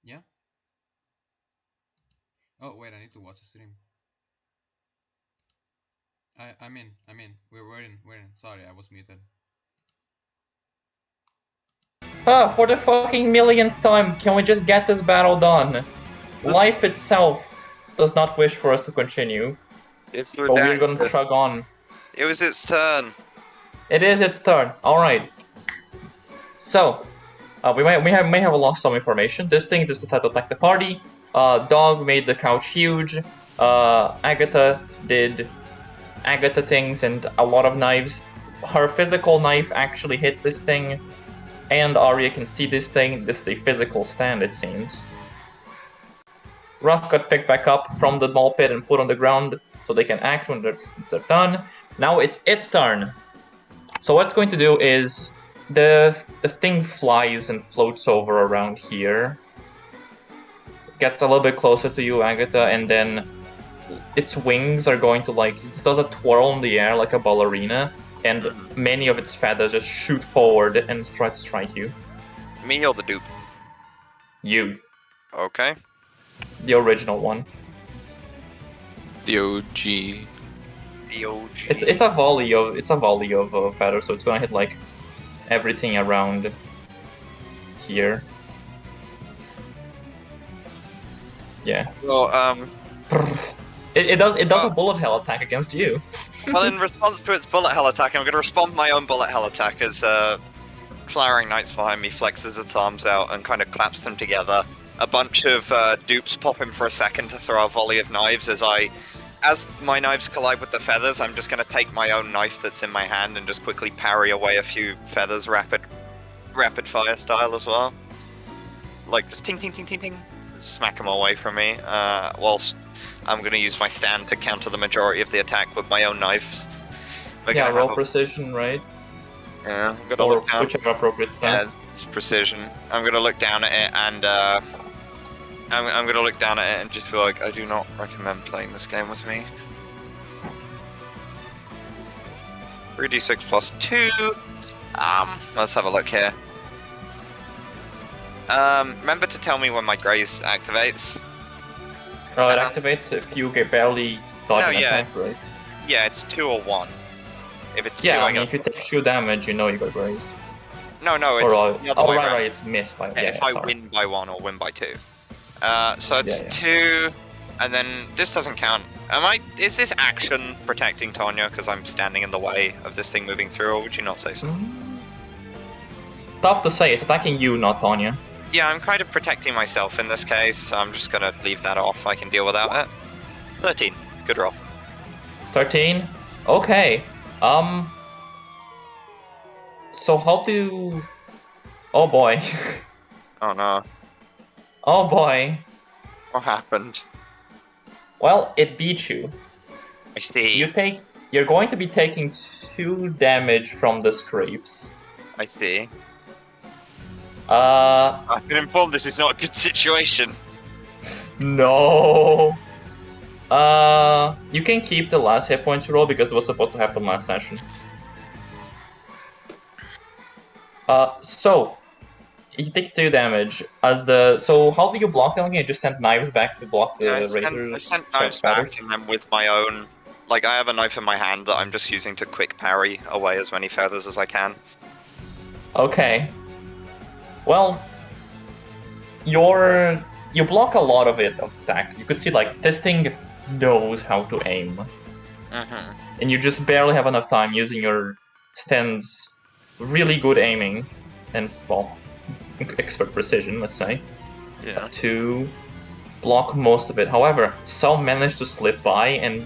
Yeah? Oh, wait, I need to watch the stream. I'm in. We're in. Sorry, I was muted. For the fucking millionth time, can we just get this battle done? Life itself does not wish for us to continue. It's but we're gonna chug on. It was its turn. It is its turn. All right. So, we may have lost some information. This thing just decided to attack the party. Dog made the couch huge. Agatha did Agatha things and a lot of knives. Her physical knife actually hit this thing, and Arya can see this thing. This is a physical stand, it seems. Russ got picked back up from the ball pit and put on the ground so they can act when they're done. Now it's its turn. So what it's going to do is the thing flies and floats over around here. Gets a little bit closer to you, Agatha, and then its wings are going to it does a twirl in the air like a ballerina, and many of its feathers just shoot forward and try to strike you. Me or the dupe? You. Okay. The original one. The OG. The OG. It's a volley of feathers, so it's gonna hit like everything around here. Yeah. Well, It does a bullet hell attack against you. well, in response to its bullet hell attack, I'm going to respond to my own bullet hell attack as Flowering Knights behind me flexes its arms out and kind of claps them together. A bunch of dupes pop in for a second to throw a volley of knives as my knives collide with the feathers. I'm just going to take my own knife that's in my hand and just quickly parry away a few feathers rapid fire style as well. Like just ting ting ting ting ting, smack them away from me, whilst I'm going to use my stand to counter the majority of the attack with my own knives. Yeah, roll precision, right? Yeah, I'm going to look down. Whichever appropriate stand. Yeah, it's precision. I'm going to look down at it and I'm going to look down at it and just be like, I do not recommend playing this game with me. 3d6 plus 2. Let's have a look here. Remember to tell me when my graze activates. Oh, it activates if you get barely dodge an attack, right? Yeah, it's 2 or 1. If it's 2, if you take 2 damage, you know you got grazed. No, it's the other way around. Right, it's missed by... if I win by 1 or win by 2. So it's 2, and then this doesn't count. Is this action protecting Tanya because I'm standing in the way of this thing moving through, or would you not say so? Tough to say, it's attacking you, not Tanya. Yeah, I'm kind of protecting myself in this case. I'm just gonna leave that off. I can deal without it. 13. Good roll. 13? Okay. So how do... Oh boy. Oh no. Oh boy. What happened? Well, it beat you. I see. You're going to be taking 2 damage from the scrapes. I see. I've I've been informed this is not a good situation. No. You can keep the last hit points you roll because it was supposed to happen last session. So you take 2 damage so how do you block them again? You just send knives back to block the razors? I sent knives back and then with my own... Like, I have a knife in my hand that I'm just using to quick parry away as many feathers as I can. Okay. Well, you block a lot of attacks. You could see, this thing knows how to aim. And you just barely have enough time using your stand's really good aiming and, well, expert precision, let's say, to block most of it. However, some managed to slip by and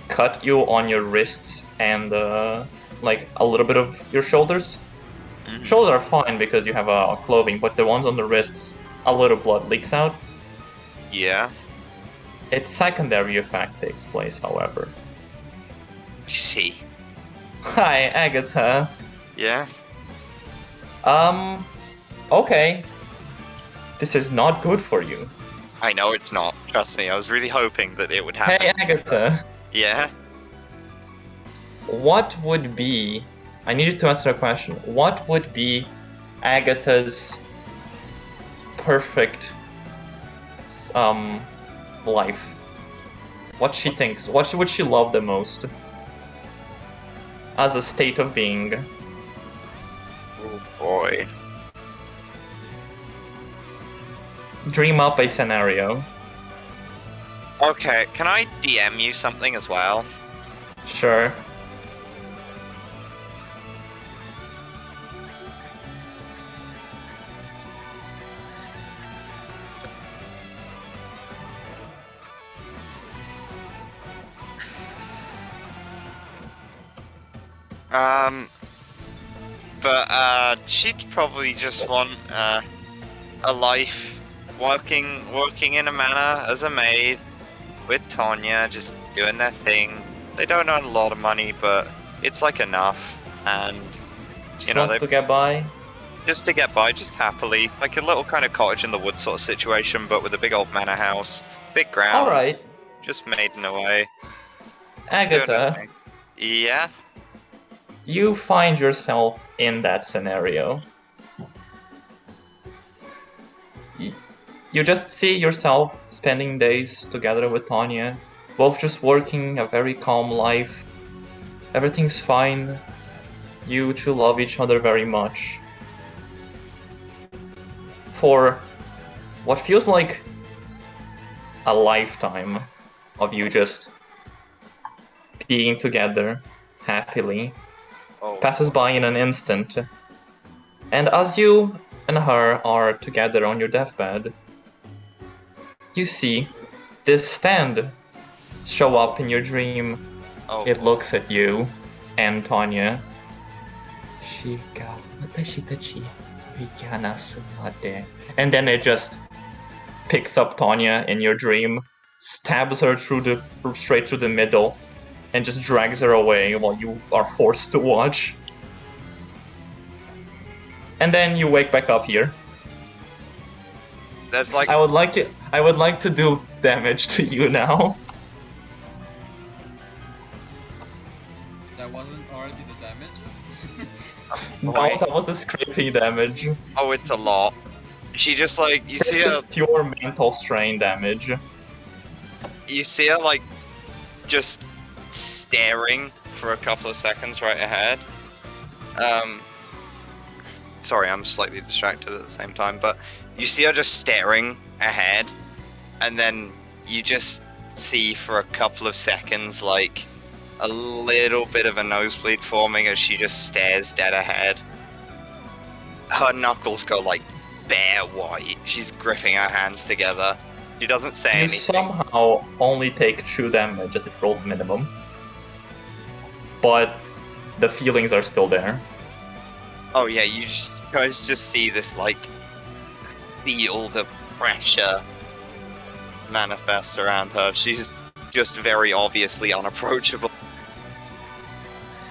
cut you on your wrists and, a little bit of your shoulders. Shoulders are fine because you have a clothing, but the ones on the wrists, a little blood leaks out. Yeah. Its secondary effect takes place, however. I see. Hi, Agatha. Yeah? Okay. This is not good for you. I know it's not. Trust me, I was really hoping that it would happen. Hey, Agatha. Yeah? What would be... I need you to answer a question. What would be Agatha's perfect life. What she thinks, what would she love the most as a state of being? Oh boy. Dream up a scenario. Okay, can I DM you something as well? Sure. But she'd probably just want a life working in a manor as a maid with Tanya, just doing their thing. They don't earn a lot of money, but it's like enough, and She wants to get by. just to get by, just happily, like a little kind of cottage in the woods sort of situation, but with a big old manor house, big ground. Alright. Just maiden away. Agatha, Yeah. you find yourself in that scenario. You just see yourself spending days together with Tanya, both just working a very calm life. Everything's fine. You two love each other very much. For what feels like a lifetime of you just being together happily Oh. passes by in an instant. And as you and her are together on your deathbed, you see this stand show up in your dream. Oh. It looks at you and Tanya. And then it just picks up Tanya in your dream, stabs her straight through the middle, and just drags her away while you are forced to watch. And then you wake back up here. There's like I would like to do damage to you now. That wasn't already the damage? No, Wait. that was the scrapey damage. Oh, it's a lot. She just like This is pure mental strain damage. you see her like just staring for a couple of seconds right ahead. Sorry, I'm slightly distracted at the same time, but you see her just staring ahead, and then you just see for a couple of seconds like a little bit of a nosebleed forming as she just stares dead ahead. Her knuckles go like bare white. She's gripping her hands together. She doesn't say You anything. somehow only take true damage as it rolled minimum. But the feelings are still there. Oh yeah, guys just see this like feel the pressure manifest around her. She's just very obviously unapproachable.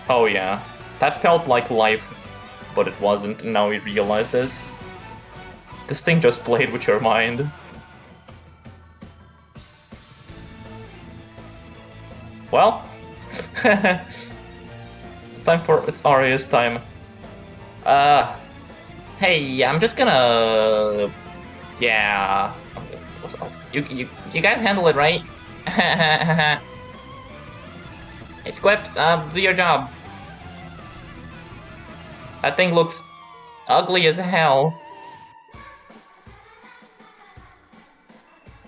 Oh yeah. That felt like life, but it wasn't, and now we realize this. This thing just played with your mind. Well, it's Arya's time. Hey, I'm just gonna, yeah. You guys handle it, right? Hey, Squips, do your job. That thing looks ugly as hell.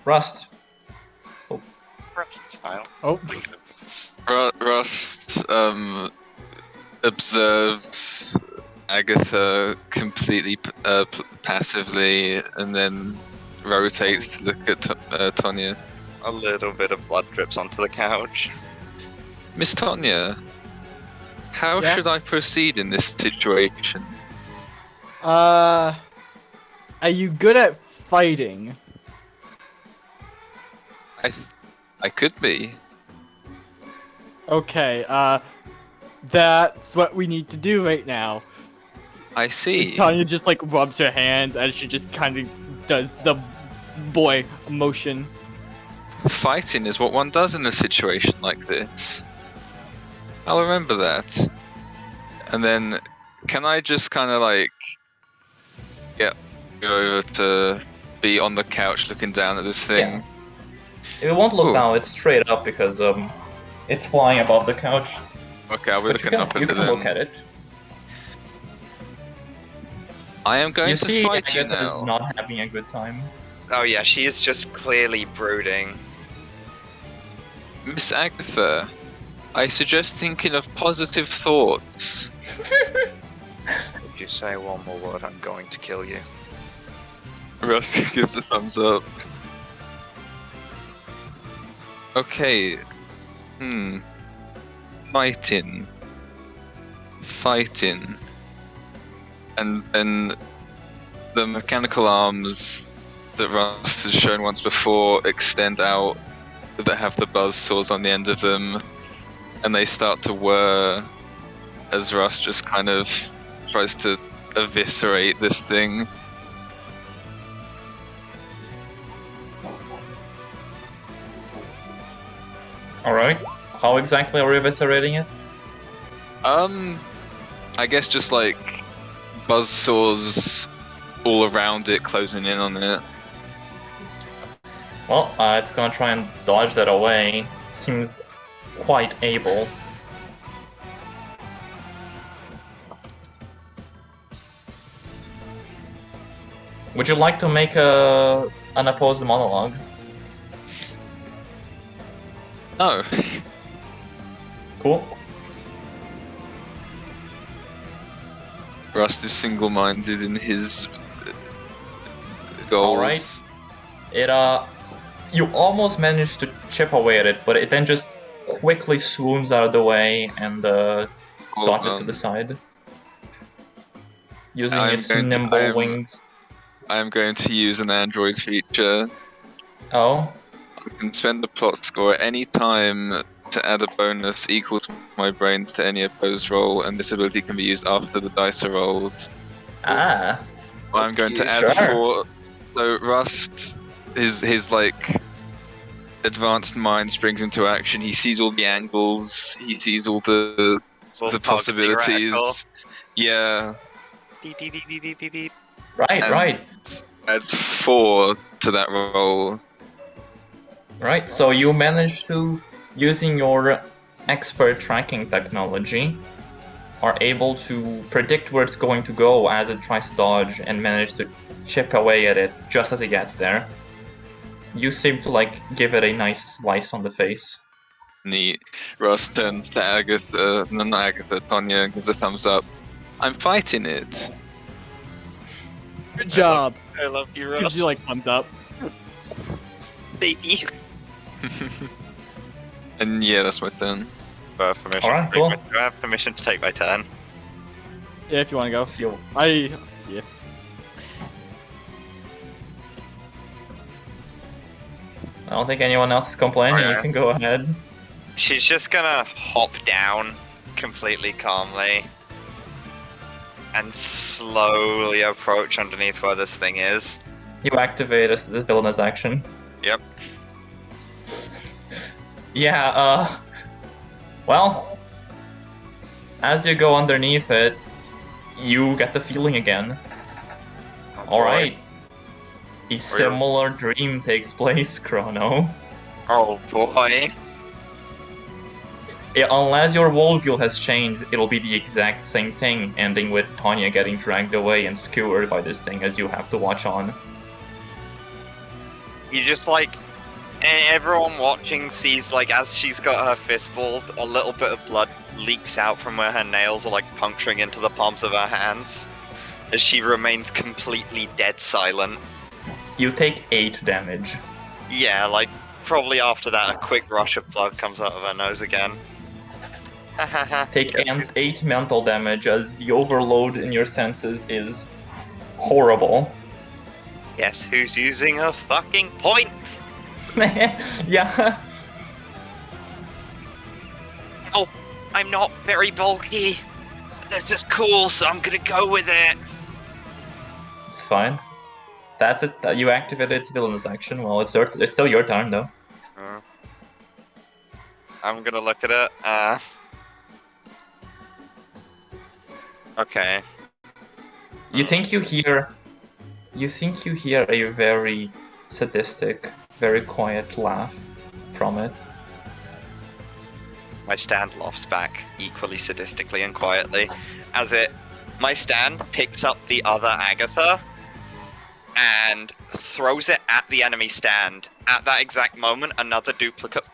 Rust. Style. Oh, Rust observes Agatha completely passively, and then rotates to look at Tonya. A little bit of blood drips onto the couch. Miss Tonya, how Yeah? should I proceed in this situation? are you good at fighting? I could be. Okay, that's what we need to do right now. I see. Tanya just like rubs her hands as she just kind of does the boy motion. Fighting is what one does in a situation like this. I'll remember that. And then, can I just kind of like go over to be on the couch looking down at this thing. Yeah. It won't look Cool. down, it's straight up because it's flying above the couch. Okay, I'll be But you looking up can, at you it can look then. at it. I am going You to see fight you Agatha is now. not having a good time. Oh yeah, she is just clearly brooding. Miss Agatha, I suggest thinking of positive thoughts. If you say one more word, I'm going to kill you. Russ gives a thumbs up. Okay. Fighting. And then the mechanical arms that Russ has shown once before extend out, that have the buzz saws on the end of them, and they start to whir as Russ just kind of tries to eviscerate this thing. Alright. How exactly are we eviscerating it? I guess just like buzz saws all around it, closing in on it. Well, it's gonna try and dodge that away. Seems quite able. Would you like to make an unopposed monologue? No. Cool. Rust is single-minded in his goals. Alright. It you almost managed to chip away at it, but it then just quickly swoons out of the way and Hold dodges to on. the side. Using I'm its going to- nimble I'm- wings. I am going to use an android feature. Oh, I can spend a plot score at any time to add a bonus equal to my brains to any opposed roll, and this ability can be used after the dice are rolled. ah. I'm going to add Sure. 4. So Rust, his like advanced mind springs into action. He sees all the angles. He sees all the Full the target theoretical. possibilities. Yeah. Beep beep beep beep beep beep beep. Right, And- right. Add 4 to that roll. Right, so you managed to, using your expert tracking technology, are able to predict where it's going to go as it tries to dodge and manage to chip away at it just as it gets there. You seem to give it a nice slice on the face. Neat. Russ turns to Agatha, no, not Agatha, Tonya, and gives a thumbs up. I'm fighting it. Good job. I love you, Gives Russ. you like thumbs up. Baby. And yeah, that's my turn. Permission. Alright, cool. Do I have permission to take my turn? Yeah, if you want to go. Feel Yeah. I don't think anyone else is complaining. Okay. You can go ahead. She's just gonna hop down completely calmly and slowly approach underneath where this thing is. You activate the villainous action. Yep. Yeah, well, as you go underneath it, you get the feeling again. Alright. A similar dream takes place, Chrono. Oh boy. Yeah, unless your worldview has changed, it'll be the exact same thing, ending with Tanya getting dragged away and skewered by this thing as you have to watch on. You just everyone watching sees as she's got her fist balls, a little bit of blood leaks out from where her nails are puncturing into the palms of her hands as she remains completely dead silent. You take 8 damage. Yeah, probably after that a quick rush of blood comes out of her nose again. Take 8 mental damage as the overload in your senses is horrible. Guess who's using a fucking point? Yeah. Oh, I'm not very bulky. This is cool, so I'm gonna go with it. It's fine. That's it. You activated its villainous action. Well, it's still your turn, though. I'm gonna look at it. Okay. You think you hear you think you hear a very sadistic, very quiet laugh from it. My stand laughs back equally sadistically and quietly, as my stand picks up the other Agatha and throws it at the enemy stand. At that exact moment, another duplicate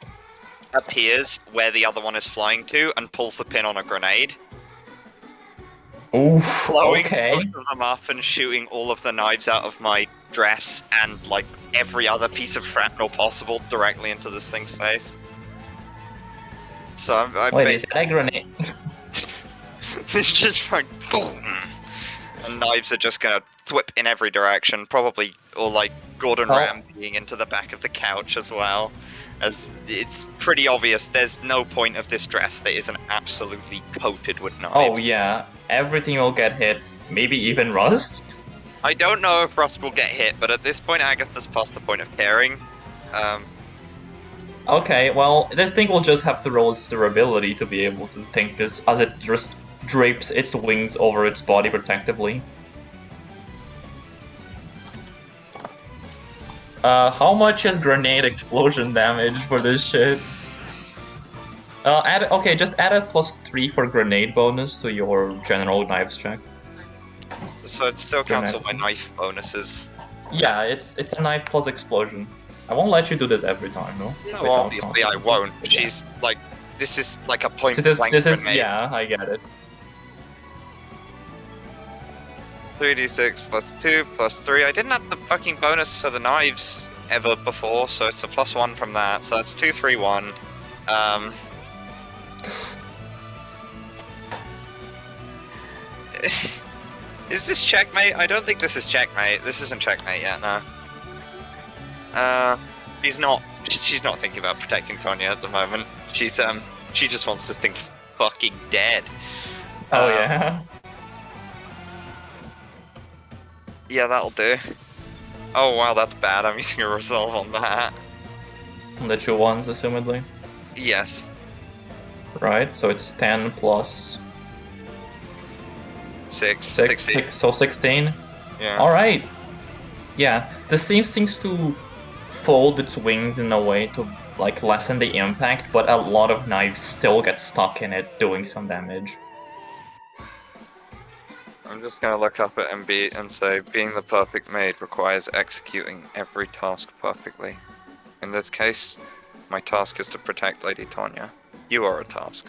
appears where the other one is flying to and pulls the pin on a grenade, Oof, blowing okay. both of them up and shooting all of the knives out of my dress and like every other piece of shrapnel possible directly into this thing's face. So I'm Wait, is that a grenade? it's just like boom, and knives are just gonna thwip in every direction, probably, or like Gordon Oh. Ramsaying into the back of the couch as well. As it's pretty obvious, there's no point of this dress that isn't absolutely coated with knives. Oh yeah, everything will get hit, maybe even Rust? I don't know if Rust will get hit, but at this point, Agatha's past the point of caring. Okay, well, this thing will just have to roll its durability to be able to think this, as it just drapes its wings over its body protectively. How much is grenade explosion damage for this shit? Just add a +3 for grenade bonus to your general knives check. So it still counts all my knife bonuses. Yeah, it's a knife plus explosion. I won't let you do this every time, no? No, Without obviously I consequences. won't. Yeah. She's like, this is like a point This blank is grenade. yeah, I get it. 3d6 plus 2 plus 3. I didn't have the fucking bonus for the knives ever before, so it's a +1 from that. So that's 2, 3, 1. Is this checkmate? I don't think this is checkmate. This isn't checkmate yet, no. She's not thinking about protecting Tonya at the moment. She just wants this thing fucking dead. Oh yeah. Yeah, that'll do. Oh wow, that's bad. I'm using a resolve on that. The two ones, assumedly. Yes. Right, so it's 10 plus 6. 6, so 16. Yeah. Alright. Yeah, this thing seems to fold its wings in a way to like lessen the impact, but a lot of knives still get stuck in it, doing some damage. I'm just gonna look up at MB and say, being the perfect maid requires executing every task perfectly. In this case, my task is to protect Lady Tonya. You are a task,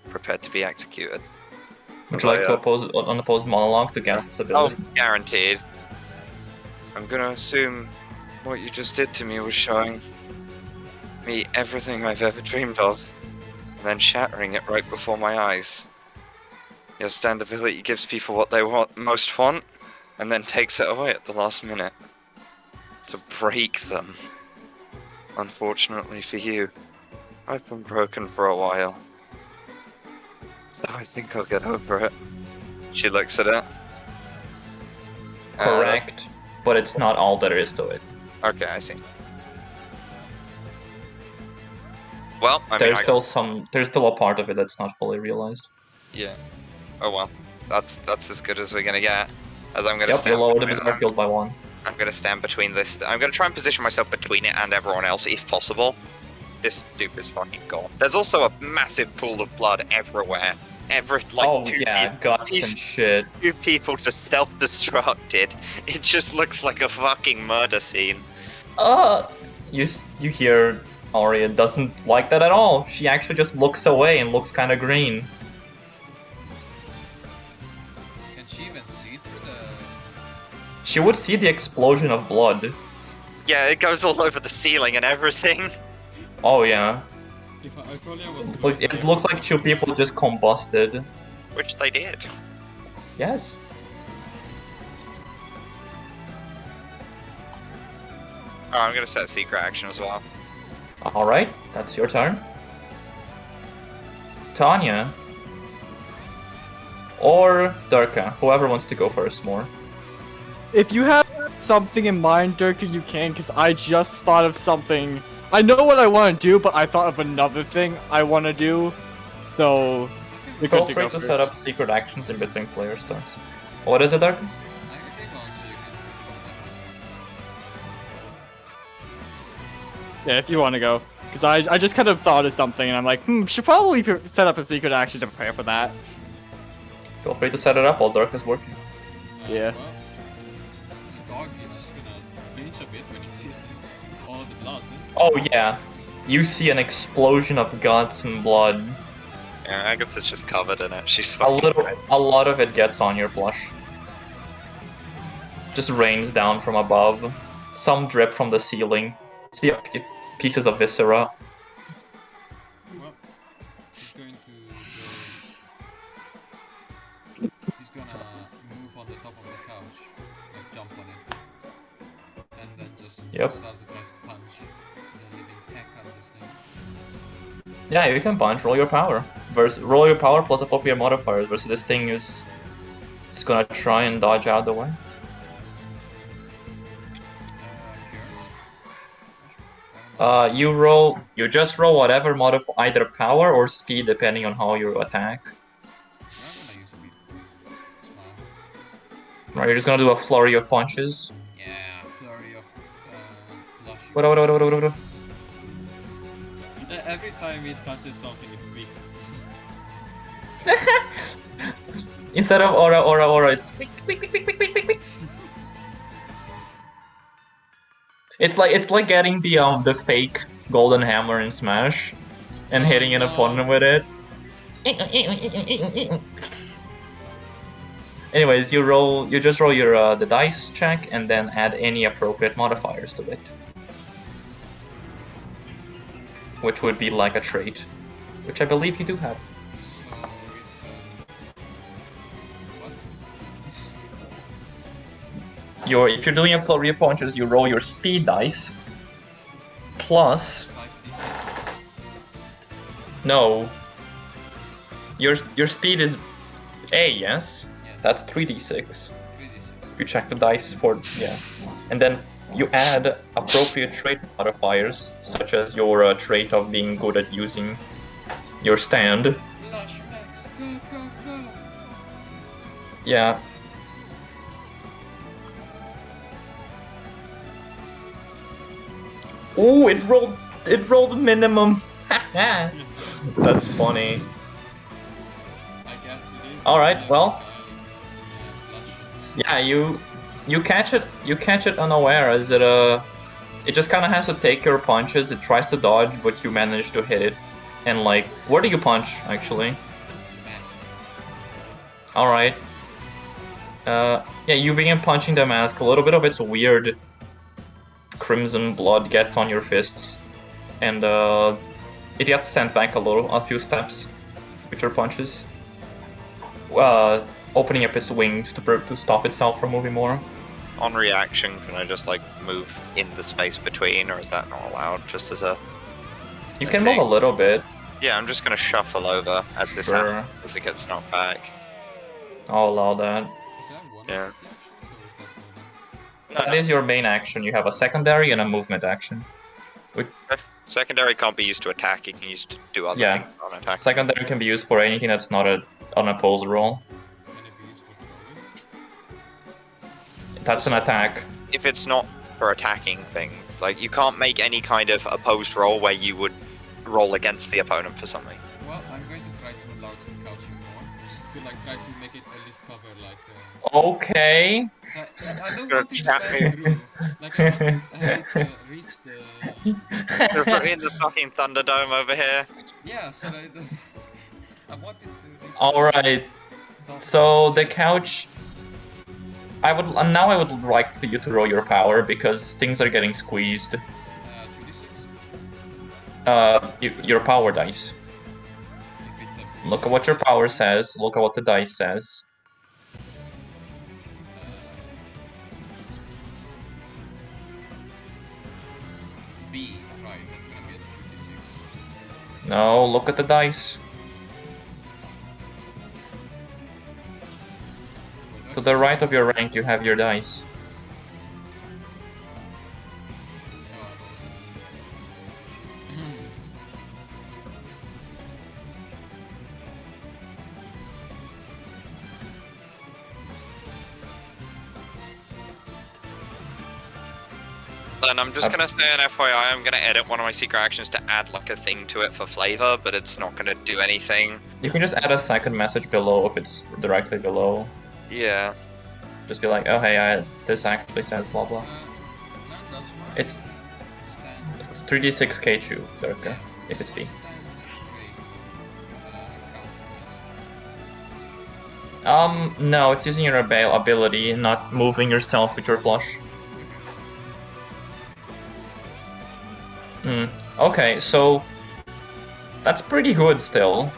prepared to be executed. Would you like to unopposed monologue to guess its Oh, ability? guaranteed. I'm gonna assume what you just did to me was showing me everything I've ever dreamed of, and then shattering it right before my eyes. Your stand ability gives people what they most want, and then takes it away at the last minute. To break them. Unfortunately for you, I've been broken for a while. So I think I'll get over it. She looks at it. Correct, but it's not all there is to it. Okay, I see. Well, I mean, There's still a part of it that's not fully realized. yeah. Oh well, that's as good as we're gonna get. As I'm gonna Yep, you stand. lower the between bizarre them. field by 1. I'm gonna stand between this. I'm gonna try and position myself between it and everyone else, if possible. This dupe is fucking gone. There's also a massive pool of blood everywhere. Oh yeah, guts and shit. Two people just self-destructed. It just looks like a fucking murder scene. You hear Aria doesn't like that at all. She actually just looks away and looks kind of green. Can she even see through the... She would see the explosion of blood. Yeah, it goes all over the ceiling and everything. Oh yeah. If I was It looks like two people just combusted. Which they did. Yes. Oh, I'm gonna set secret action as well. Alright, that's your turn. Tanya. Or Durka, whoever wants to go first more. If you have something in mind, Durka, you can, because I just thought of something. I know what I want to do, but I thought of another thing I want to do, so you're Feel good to free go to first. set up secret actions in between player turns. What is it, Durka? I can take on so you can... Yeah, if you want to go. Because I just kind of thought of something, and I'm like, should probably set up a secret action to prepare for that. Feel free to set it up while Dirk is working. Yeah. Well, the dog is just gonna flinch a bit when he sees all the blood. Oh yeah, you see an explosion of guts and blood. Yeah, Agatha's just covered in it. She's A fucking red. lot of it gets on your blush. Just rains down from above. Some drip from the ceiling. See pieces of viscera. Well, he's going to he's gonna move on the top of the couch, like jump on it, and then just Yep. start to try to punch the living heck out of this thing. Yeah, you can punch. Roll your power. Roll your power plus appropriate modifiers. Versus this thing is just gonna try and dodge out the way. Curious? You just roll whatever either power or speed depending on how you attack. I'm gonna use speed. It's fine. Right, you're just gonna do a flurry of punches. Yeah, flurry of blushing. What? Every time it touches something, it speaks. Instead of aura, it's it's like getting the fake golden hammer in Smash and hitting an opponent with it. Anyways, you just roll your the dice check and then add any appropriate modifiers to it, which would be like a trait, which I believe you do have. So it's what? If you're doing a flurry of punches, you roll your speed dice plus 5d6. no. Your speed is A, yes? Yes. That's 3d6. 3d6. You check the dice for and then you add appropriate trait modifiers, such as your trait of being good at using your stand. Flashbacks, go! Yeah. Ooh, it rolled minimum. That's funny. I guess it is. All right, well. Flashes. Yeah, you catch it unaware as it just kind of has to take your punches. It tries to dodge, but you manage to hit it. And like, where do you punch actually? Mask. All right. Yeah, you begin punching the mask. A little bit of its weird crimson blood gets on your fists, and it gets sent back a few steps with your punches. Opening up its wings to stop itself from moving more. On reaction, can I just like move in the space between, or is that not allowed? Just as a You I can move think- a little bit. yeah, I'm just gonna shuffle over as this Sure. happens, as we get knocked back. I'll allow that. Is that one Yeah. of the actions, or is that more than- That is your main action. You have a secondary and a movement action. Secondary can't be used to attack. You can use to do other Yeah. things on attack. Secondary can be used for anything that's not an opposed roll. Can it be used for throwing? That's an attack. If it's not for attacking things, like you can't make any kind of opposed roll where you would roll against the opponent for something. Well, I'm going to try to enlarge the couch even more. To like try to make it at least cover like Okay. I don't Gonna want it to chat pass me. through. Like I want it to reach the They're putting in the fucking Thunderdome over here. yeah, so that I want it to reach Alright. the So the couch. I would like you to roll your power because things are getting squeezed. 2d6. Your power dice. If it's a Look at what your power says. Look at what the dice says. B, right, that's gonna be a 2d6. No, look at the dice. To the right of your rank, you have your dice. Then I'm just gonna say an FYI, I'm gonna edit one of my secret actions to add like a thing to it for flavor, but it's not gonna do anything. You can just add a second message below if it's directly below. Yeah. Just be like, oh hey, this actually says blah blah. No, that's fine. It's Stand. it's 3d6 K2, Durka, if it's B. Stand count this. No, it's using your ability, not moving yourself with your flush. Okay, so that's pretty good still,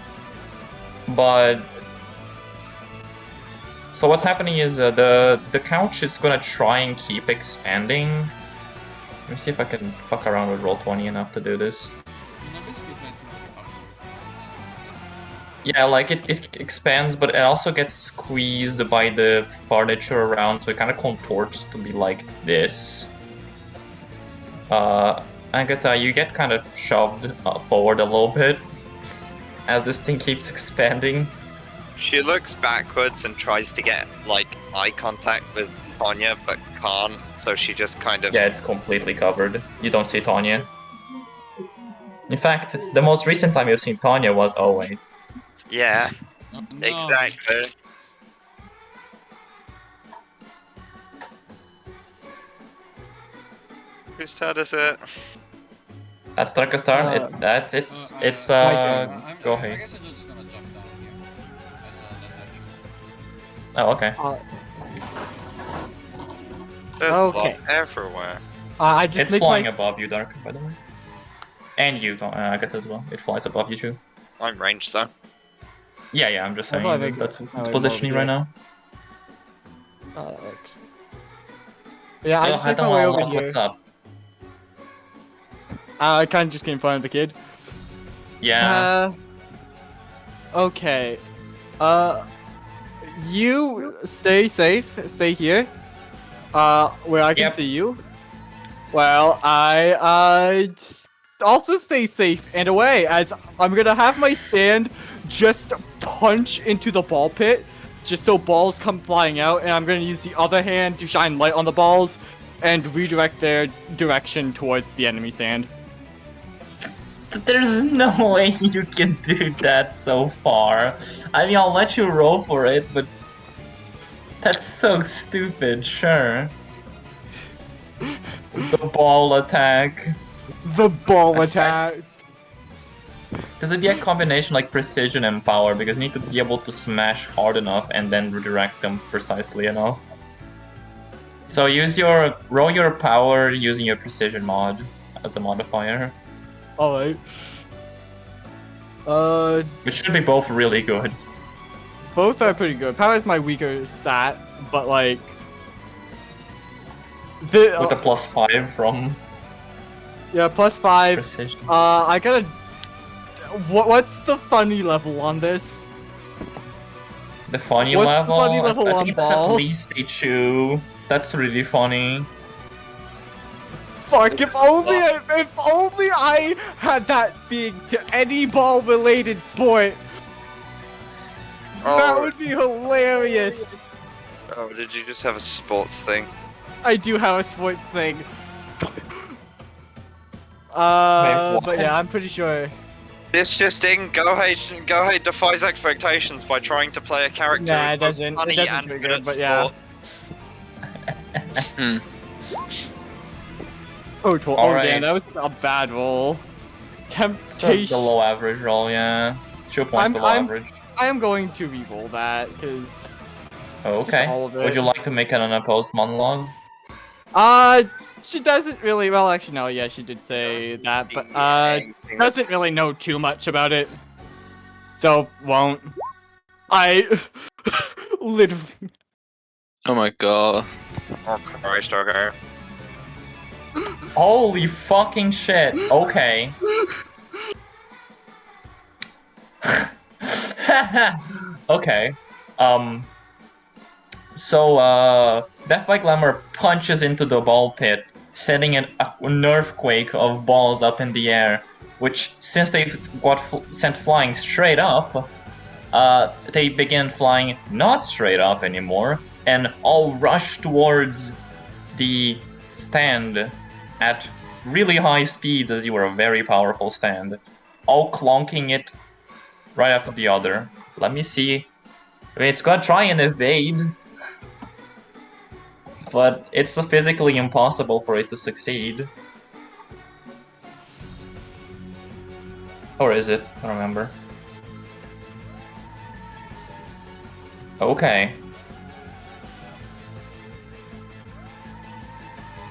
but so what's happening is the couch is gonna try and keep expanding. Let me see if I can fuck around with Roll20 enough to do this. You know, basically trying to make it upwards. Yeah, like it expands, but it also gets squeezed by the furniture around, so it kind of contorts to be like this. Agatha, you get kind of shoved forward a little bit as this thing keeps expanding. She looks backwards and tries to get like eye contact with Tonya, but can't. So she just kind of. Yeah, it's completely covered. You don't see Tonya. In fact, the most recent time you've seen Tonya was wait. Yeah, Oh, no. exactly. Whose turn is it? That's Darka's turn. Go I ahead. guess I'm just gonna jump down here as a last action. Oh, okay. There's Okay. blood everywhere. I just It's make flying my... above you, Dark, by the way. And you, Agatha, as well. It flies above you too. I'm ranged though. Yeah, I'm just I saying thought I think that's I its like positioning more right over now. That works. Yeah, I Oh, just make my way over here. what's up? I kind of just came in front of the kid. Yeah. Okay. You stay safe. Stay here. Where I can Yep. see you. Well, I also stay safe and away, as I'm gonna have my stand just punch into the ball pit, just so balls come flying out, and I'm gonna use the other hand to shine light on the balls and redirect their direction towards the enemy stand. There's no way you can do that so far. I mean, I'll let you roll for it, but that's so stupid, sure. The ball attack. The ball attack. This would be a combination like precision and power, because you need to be able to smash hard enough and then redirect them precisely enough. So roll your power using your precision mod as a modifier. Alright. Which should be both really good. Both are pretty good. Power is my weaker stat, but like... With a +5 from yeah, +5. precision. I gotta... What's the funny level on this? The funny What's the level? funny level I on think that's at ball? least a 2. That's really funny. Fuck, if only I had that being to any ball-related sport. That Oh. would be hilarious. Oh, did you just have a sports thing? I do have a sports thing. what? But yeah, I'm pretty sure. This just in, Gohei defies expectations by trying to play a character Nah, who's it both doesn't. funny It doesn't and pretty good at good, but yeah. sport. Oh, damn, Alright. that was a bad roll. It's Temptation. below average roll, yeah. 2 points below average. I am going to re-roll that, because... Oh, okay. all of it. Would you like to make an unopposed monologue? She doesn't really, well, actually, no, yeah, she did say that, but, doesn't really know too much about it. So, won't. I... literally... Oh my god. Oh Christ, okay. Holy fucking shit. Okay. Okay. So, Death by Glamour punches into the ball pit, sending an earthquake of balls up in the air, which, since they got sent flying straight up, they begin flying not straight up anymore, and all rush towards the stand at really high speeds as you were a very powerful stand, all clonking it right after the other. Let me see. I mean, it's gonna try and evade, but it's physically impossible for it to succeed. Or is it? I don't remember. Okay.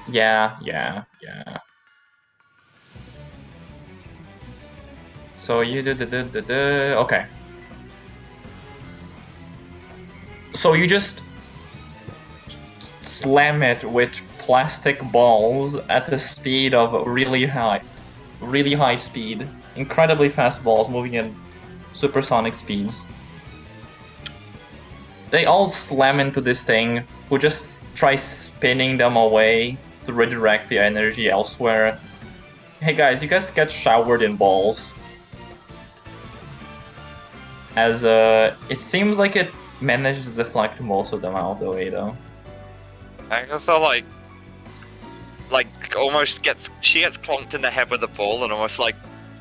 Yeah. So you okay. So you just slam it with plastic balls at the speed of really high speed. Incredibly fast balls moving at supersonic speeds. They all slam into this thing, who just tries spinning them away to redirect the energy elsewhere. Hey guys, you guys get showered in balls. As it seems like it managed to deflect most of them out the way though. I guess I like almost she gets clonked in the head with the ball and almost like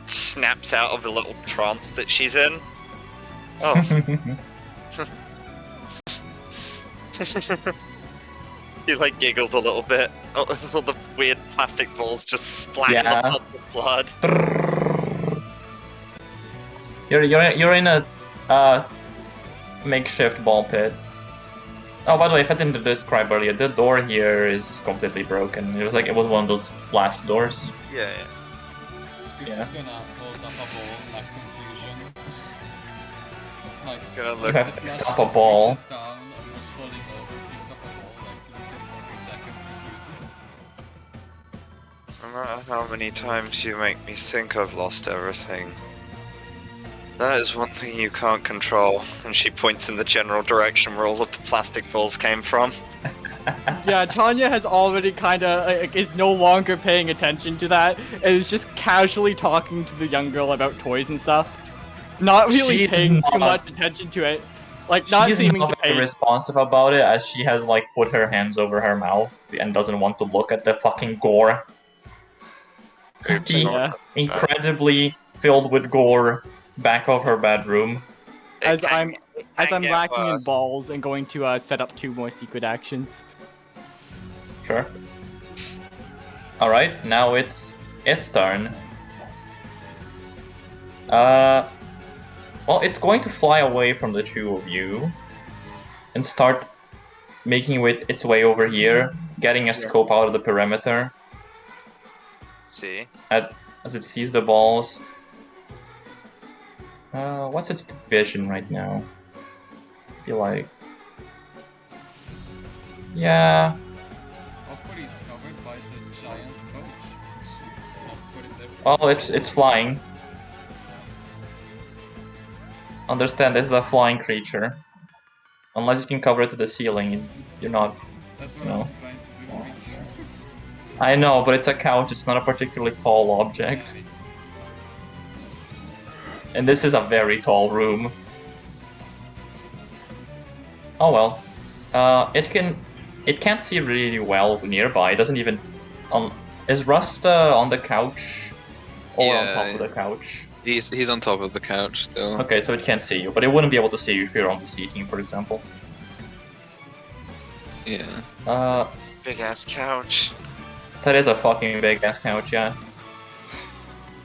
snaps out of the little trance that she's in. Oh. He like giggles a little bit. Oh, there's all the weird plastic balls just splatting Yeah. on the blood. You're in a makeshift ball pit. Oh, by the way, if I didn't describe earlier, the door here is completely broken. It was one of those blast doors. Yeah. It's Yeah. just gonna hold up a ball like confusion. Like Gonna You look. have the to flash pick up a just ball. reaches down, almost falling over, picks up a ball, like looks at it for a few seconds, confuses. No matter how many times you make me think I've lost everything, that is one thing you can't control. And she points in the general direction where all of the plastic balls came from. Yeah, Tanya has already kinda is no longer paying attention to that, and is just casually talking to the young girl about toys and stuff. Not really She's paying too not- much attention to it. Like, not She's seeming not to very pay. responsive about it, as she has like put her hands over her mouth and doesn't want to look at the fucking gore. Oops, The Yeah. incredibly filled with gore back of her bedroom. As I'm can get lacking in worse. balls and going to set up 2 more secret actions. Sure. All right, now it's turn. Well, it's going to fly away from the two of you and start making its way over here, getting a scope out of the perimeter See? as it sees the balls. What's its vision right now? I feel like, yeah. Hopefully it's covered by the giant coach. It's not put it there. Oh, it's flying. Understand, this is a flying creature. Unless you can cover it to the ceiling, you're not. That's what I No. was trying to do. I know, but it's a couch, it's not a particularly tall object. And this is a very tall room. Oh well. It can't see really well nearby. It doesn't even. Is Rust on the couch or on Yeah. top of the couch? He's on top of the couch still. Okay, so it can't see you, but it wouldn't be able to see you if you're on the seating, for example. Yeah. Big ass couch. That is a fucking big ass couch, yeah.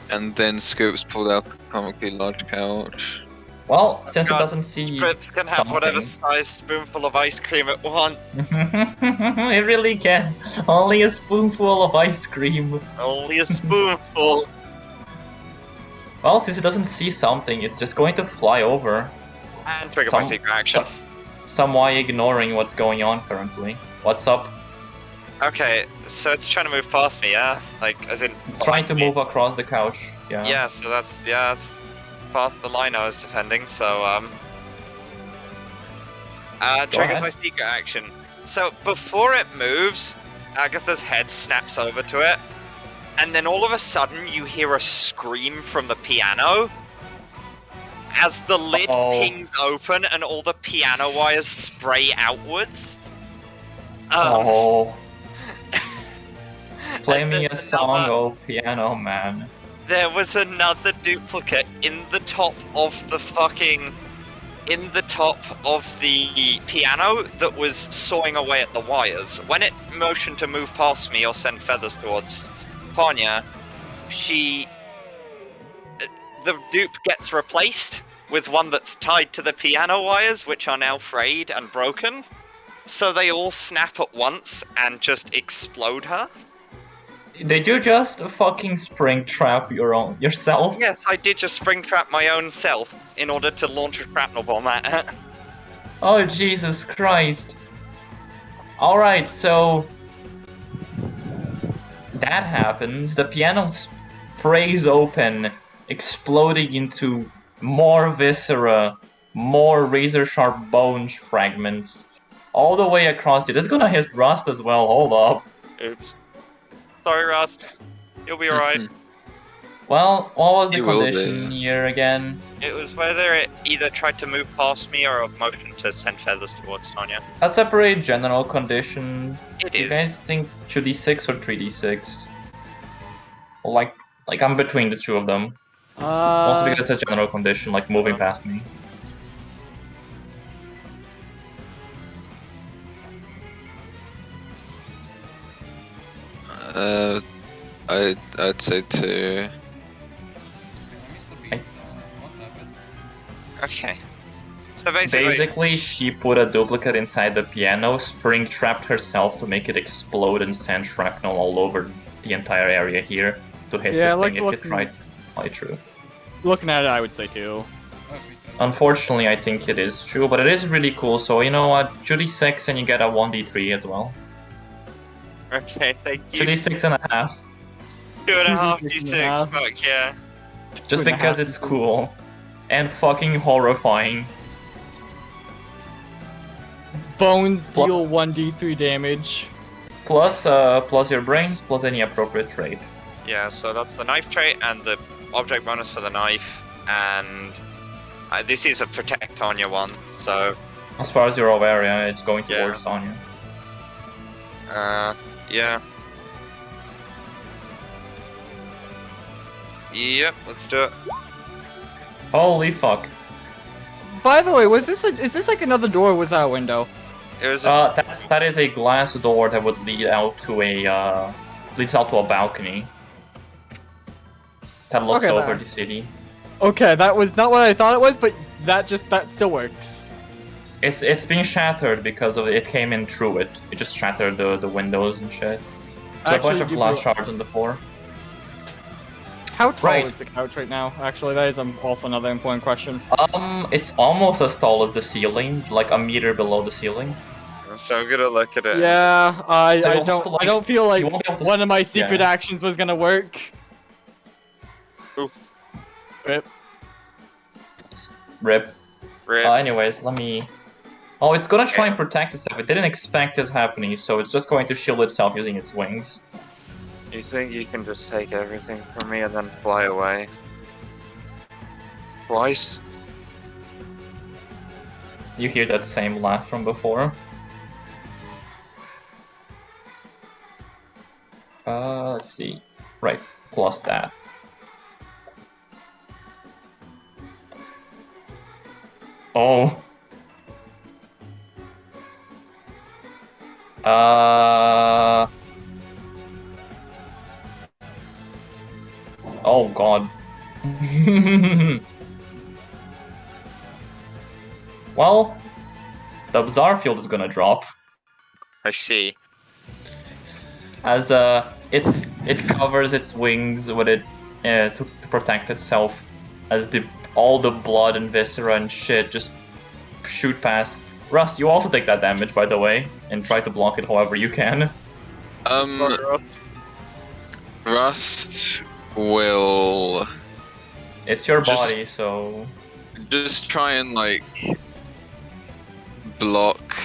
And then Scoops pulled out the comically large couch. Well, since God, it doesn't see Scripts can have whatever something- size spoonful of ice cream it wants. It really can. Only a spoonful of ice cream. Only a spoonful. Well, since it doesn't see something, it's just going to fly over, And trigger my Some- secret action. somewhat ignoring what's going on currently. What's up? Okay, so it's trying to move past me, yeah? Like, as in... It's trying to behind me. move across the couch. Yeah. Yeah, so that's past the line I was defending, so, triggers ahead. my secret action. So, before it moves, Agatha's head snaps over to it, and then all of a sudden you hear a scream from the piano as the lid Uh-oh. pings open and all the piano wires spray outwards. Oh. Play And me a there's song, another- oh piano man. There was another duplicate in the top of the piano that was sawing away at the wires. When it motioned to move past me or send feathers towards Panya, the dupe gets replaced with one that's tied to the piano wires, which are now frayed and broken. So they all snap at once and just explode her. Did you just fucking spring trap yourself? Yes, I did just spring trap my own self in order to launch a shrapnel bomb at her. Oh Jesus Christ. Alright, so that happens. The piano sprays open, exploding into more viscera, more razor sharp bone fragments, all the way across it. It's gonna hit Rust as well, hold up. Oops. Sorry, Rust. You'll be alright. Well, what was the You will condition be. here again? It was whether it either tried to move past me or motioned to send feathers towards Tanya. That's a pretty general condition. It Do you is. guys think 2d6 or 3d6? Like I'm between the two of them. Also because it's a general condition, like moving past me. I'd say 2. I missed the beat. What happened? Okay. So basically, Basically, she put a duplicate inside the piano, spring trapped herself to make it explode and send shrapnel all over the entire area here to hit Yeah, this like thing if it looking- tried to fly through. Looking at it, I would say 2. Oh, beat that. Unfortunately, I think it is true, but it is really cool. So you know what? 2d6 and you get a 1d3 as well. okay, thank you. 2d6 and a half. 2.5 2d6 d6, fuck yeah. Just 2.5 because it's cool. And fucking horrifying. Bones Plus- deal 1d3 damage. Plus your brains, plus any appropriate trait. Yeah, so that's the knife trait and the object bonus for the knife, and this is a protect Tanya one, so As far as you're aware, yeah, it's going Yeah. towards Tanya. yeah. Yep, let's do it. Holy fuck. By the way, is this like another door or was that a window? It was a, That is a glass door that would lead out to leads out to a balcony. That looks Okay, over there. the city. Okay, that was not what I thought it was, but that still works. It's being shattered because of it came in through it. It just shattered the windows and shit. There's a bunch of you glass blew- shards on the floor. How tall Right. is the couch right now? Actually, that is also another important question. It's almost as tall as the ceiling, like a meter below the ceiling. so I'm gonna look at it. Yeah, So I you'll have don't to, like- I don't feel like you won't be able to one of my secret yeah. actions was gonna work. Oof. Rip. Rip. Rip. Anyways, let me... Oh, it's gonna try and protect itself. It didn't expect this happening, so it's just going to shield itself using its wings. You think you can just take everything from me and then fly away? Twice? You hear that same laugh from before. Let's see. Right, plus that. Oh. Oh god. Well, the bizarre field is gonna drop I see. as it covers its wings with it to protect itself as all the blood and viscera and shit just shoot past. Rust, you also take that damage, by the way, and try to block it however you can. Sorry, Ross. Rust will It's your Just- body, so just try and like block.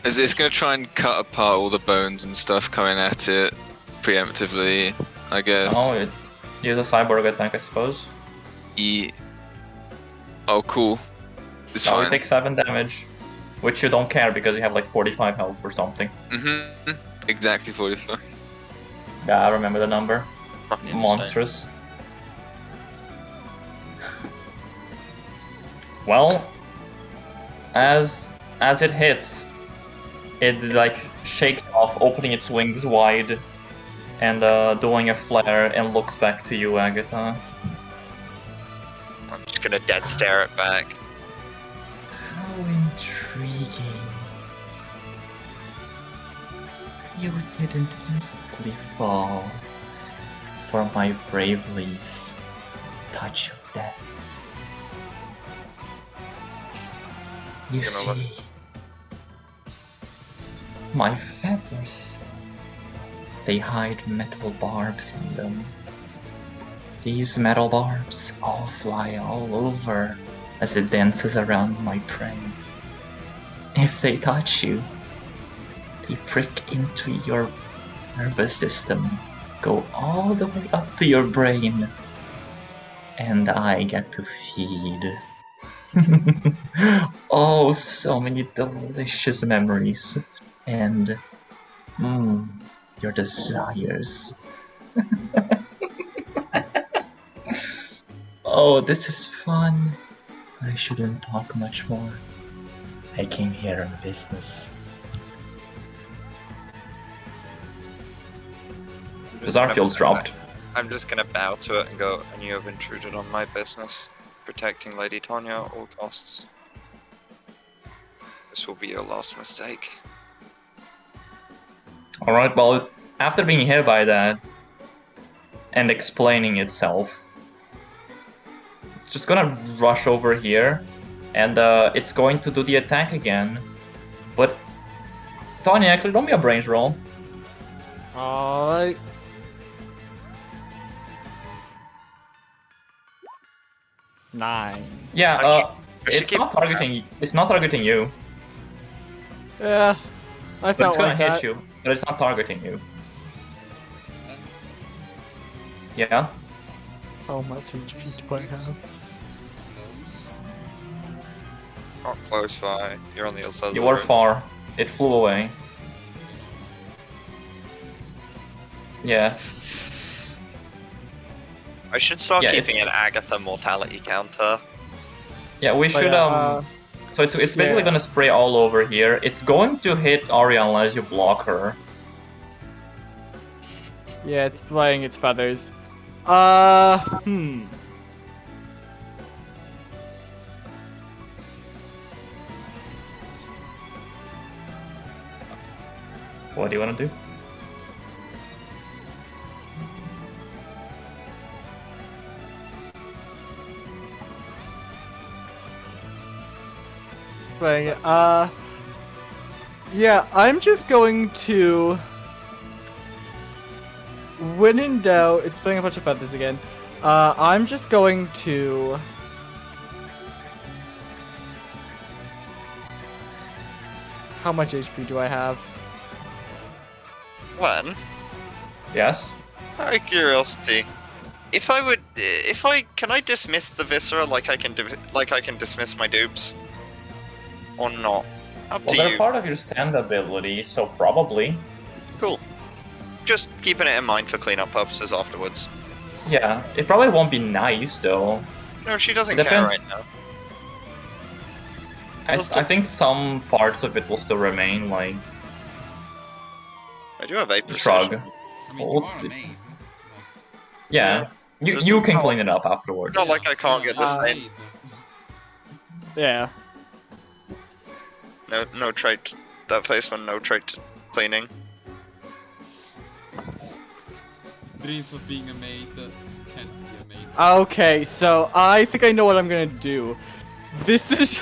It's gonna try and cut apart all the bones and stuff coming at it preemptively, I guess. oh, use a cyborg attack, I suppose. Oh, cool. It's So you fine. take 7 damage, which you don't care because you have like 45 health or something. Exactly 45. Yeah, I remember the number. Fucking insane. Monstrous. Well, as it hits, it like shakes off, opening its wings wide, and doing a flare, and looks back to you, Agatha. I'm just gonna dead stare it back. How intriguing. You didn't instantly fall for my bravely's touch of death. You know what? see, my feathers, they hide metal barbs in them. These metal barbs all fly all over as it dances around my prey. If they touch you, they prick into your nervous system, go all the way up to your brain, and I get to feed. Oh, so many delicious memories, and your desires. Oh, this is fun, but I shouldn't talk much more. I came here on business. Zarfield's dropped. I'm just gonna bow to it and go, and you have intruded on my business, protecting Lady Tanya at all costs. This will be your last mistake. Alright, well, after being hit by that, and explaining itself, it's just gonna rush over here, and it's going to do the attack again. But, Tanya, actually, roll me a brains roll. Alright. Nine. Yeah, I should it's keep- not targeting you. Yeah, I But felt it's gonna like hit that. you, but it's not targeting you. Yeah? How much HP do I have? Those. Not close by. You're on the other side of You the were room. far. It flew away. Yeah. I should start Yeah, keeping an Agatha mortality counter. Yeah, we But should, yeah, So it's basically yeah. gonna spray all over here. It's going to hit Arya unless you block her. Yeah, it's flying its feathers. What do you wanna do? Flying it. Yeah, I'm just going to. When in doubt, it's playing a bunch of feathers again. I'm just going to. How much HP do I have? One, Yes? out of curiosity, can I dismiss the viscera like I can dismiss my dupes, or not? Up Well, to they're you. part of your stand ability, so probably. Cool. Just keeping it in mind for cleanup purposes afterwards. Yeah, it probably won't be nice, though. No, she doesn't Depends. care right now. I think some parts of it will still remain, like, I do have 8%. shrug. I mean, Well, you are a maid. Yeah, This you is can not clean it up afterwards. Not like I can't get this you're a thing. maid. Yeah. No trait. That face one, no trait to cleaning. Dreams of being a maid that can't be a maid. Okay, so I think I know what I'm gonna do. This is,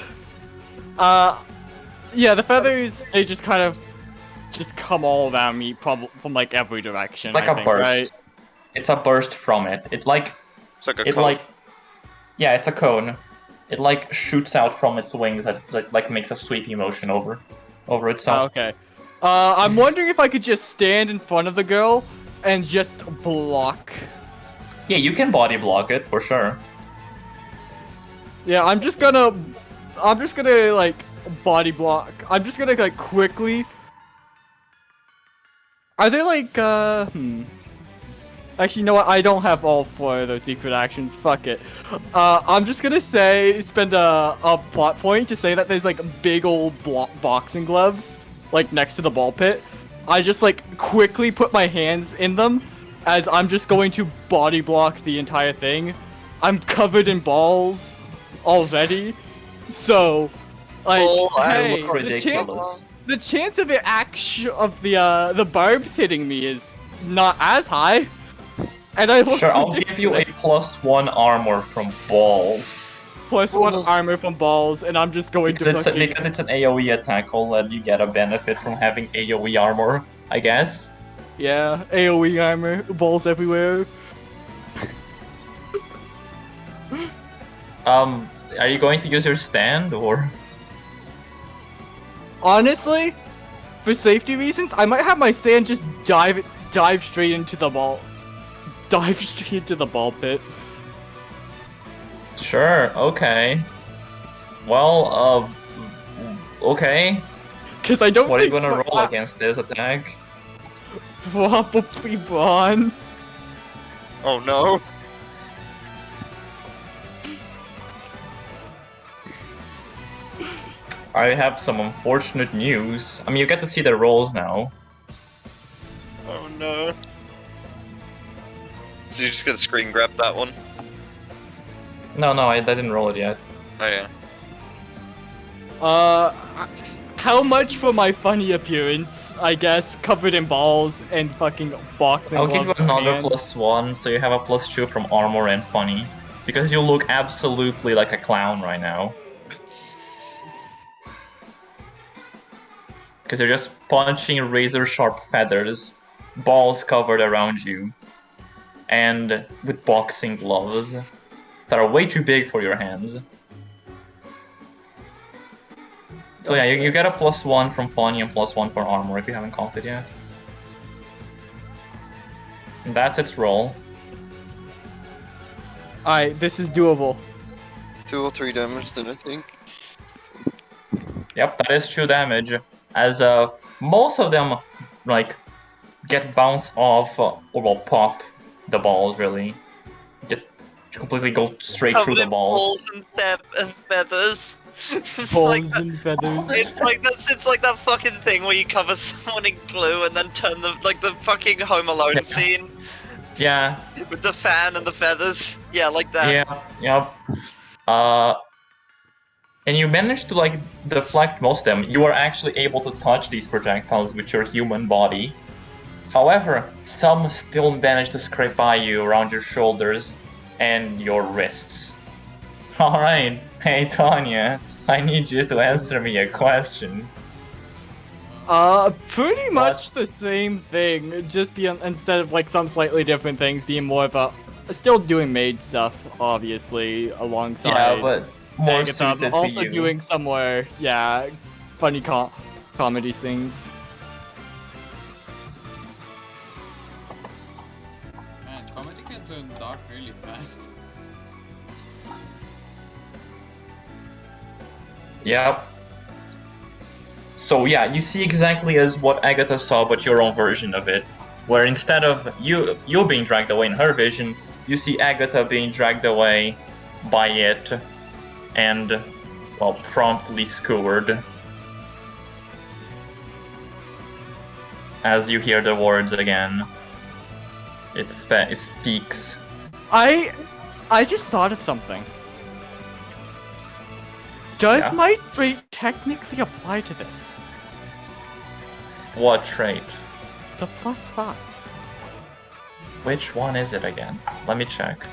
yeah, the feathers, they just kind of just come all around me, probably from like every direction. It's like I a think, burst. right? It's a burst from it. It's like a cone. Yeah, it's a cone. It like shoots out from its wings that like makes a sweepy motion over itself. Okay. I'm wondering if I could just stand in front of the girl and just block. Yeah, you can body block it for sure. Yeah, I'm just gonna like body block. I'm just gonna like quickly. Are they like Actually, you know what? I don't have all 4 of those secret actions. Fuck it. I'm just gonna spend a plot point to say that there's like big old boxing gloves, like next to the ball pit. I just like quickly put my hands in them, as I'm just going to body block the entire thing. I'm covered in balls already, so like, Oh, I hey, look ridiculous. the chance of the barbs hitting me is not as high. And I look Sure, I'll give you a ridiculous. +1 armor from balls. +1 armor from balls, and I'm just going to Because fucking... it's an AoE attack, I'll let you get a benefit from having AoE armor, I guess. Yeah, AoE armor, balls everywhere. Are you going to use your stand, or...? Honestly, for safety reasons, I might have my sand just dive straight into the ball. Dive straight into the ball pit. Sure, okay. Well, okay. Cause I don't What are you think gonna roll against this attack? Probably bronze. Oh no. I have some unfortunate news. I mean, you get to see the rolls now. Oh no. So you're just gonna screen grab that one? No, I didn't roll it yet. Oh yeah. How much for my funny appearance? I guess covered in balls and fucking boxing I'll give you gloves in another hand. +1, so you have a +2 from armor and funny. Because you look absolutely like a clown right now. Because you're just punching razor-sharp feathers, balls covered around you, and with boxing gloves that are way too big for your hands. So yeah, you get a +1 from funny and +1 for armor if you haven't caught it yet. And that's its roll. Alright, this is doable. 2 or 3 damage then, I think. Yep, that is true damage. As most of them like get bounced off or well pop the balls really. Get completely go straight through the balls. Balls and feathers. It's Balls like that, and feathers. it's like that fucking thing where you cover someone in glue and then turn the fucking Home Alone Yeah. scene Yeah, with the fan and the feathers. Yeah, like that. yeah, yep. And you managed to like deflect most of them. You are actually able to touch these projectiles with your human body. However, some still manage to scrape by you around your shoulders and your wrists. Alright, hey Tanya, I need you to answer me a question. Pretty much the same thing, just instead of like some slightly different things, being more of a still doing maid stuff, obviously, alongside. Yeah, but more Agatha, suited but to also you. doing some more, yeah, funny comedy things. Man, comedy can turn dark really fast. Yep. So yeah, you see exactly as what Agatha saw, but your own version of it. Where instead of you being dragged away in her vision, you see Agatha being dragged away by it, and well, promptly skewered. As you hear the words again, it speaks. I just thought of something. Does Yeah? my trait technically apply to this? What trait? The +5. Which one is it again? Let me check.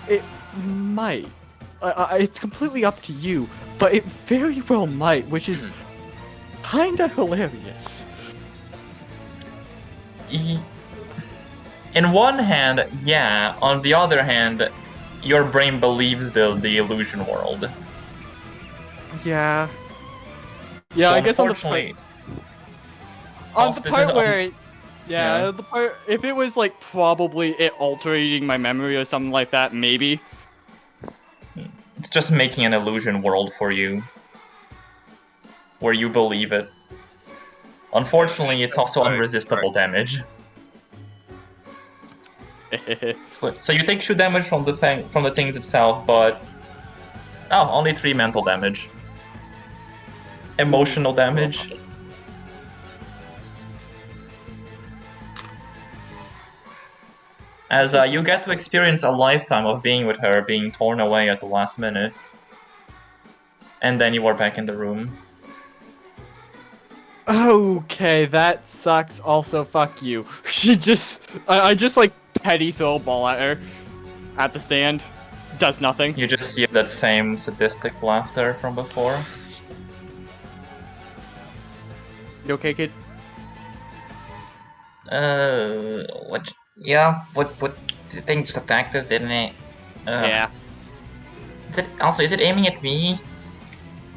It might. It's completely up to you, but it very well might, which is kinda hilarious. In one hand, yeah. On the other hand, your brain believes the illusion world. Yeah. Yeah, So I guess on the unfortunately, part this is where, yeah, yeah. the part if it was like probably it altering my memory or something like that, maybe. It's just making an illusion world for you, where you believe it. Unfortunately, it's also Right, unresistible damage. So you take 2 damage from the things itself, but only 3 mental damage. Emotional damage. As you get to experience a lifetime of being with her, being torn away at the last minute. And then you are back in the room. Okay, that sucks. Also, fuck you. I just like petty throw a ball at her at the stand. Does nothing. You just see that same sadistic laughter from before. You okay, kid? What? Yeah, what? The thing just attacked us, didn't it? Yeah. Is it aiming at me?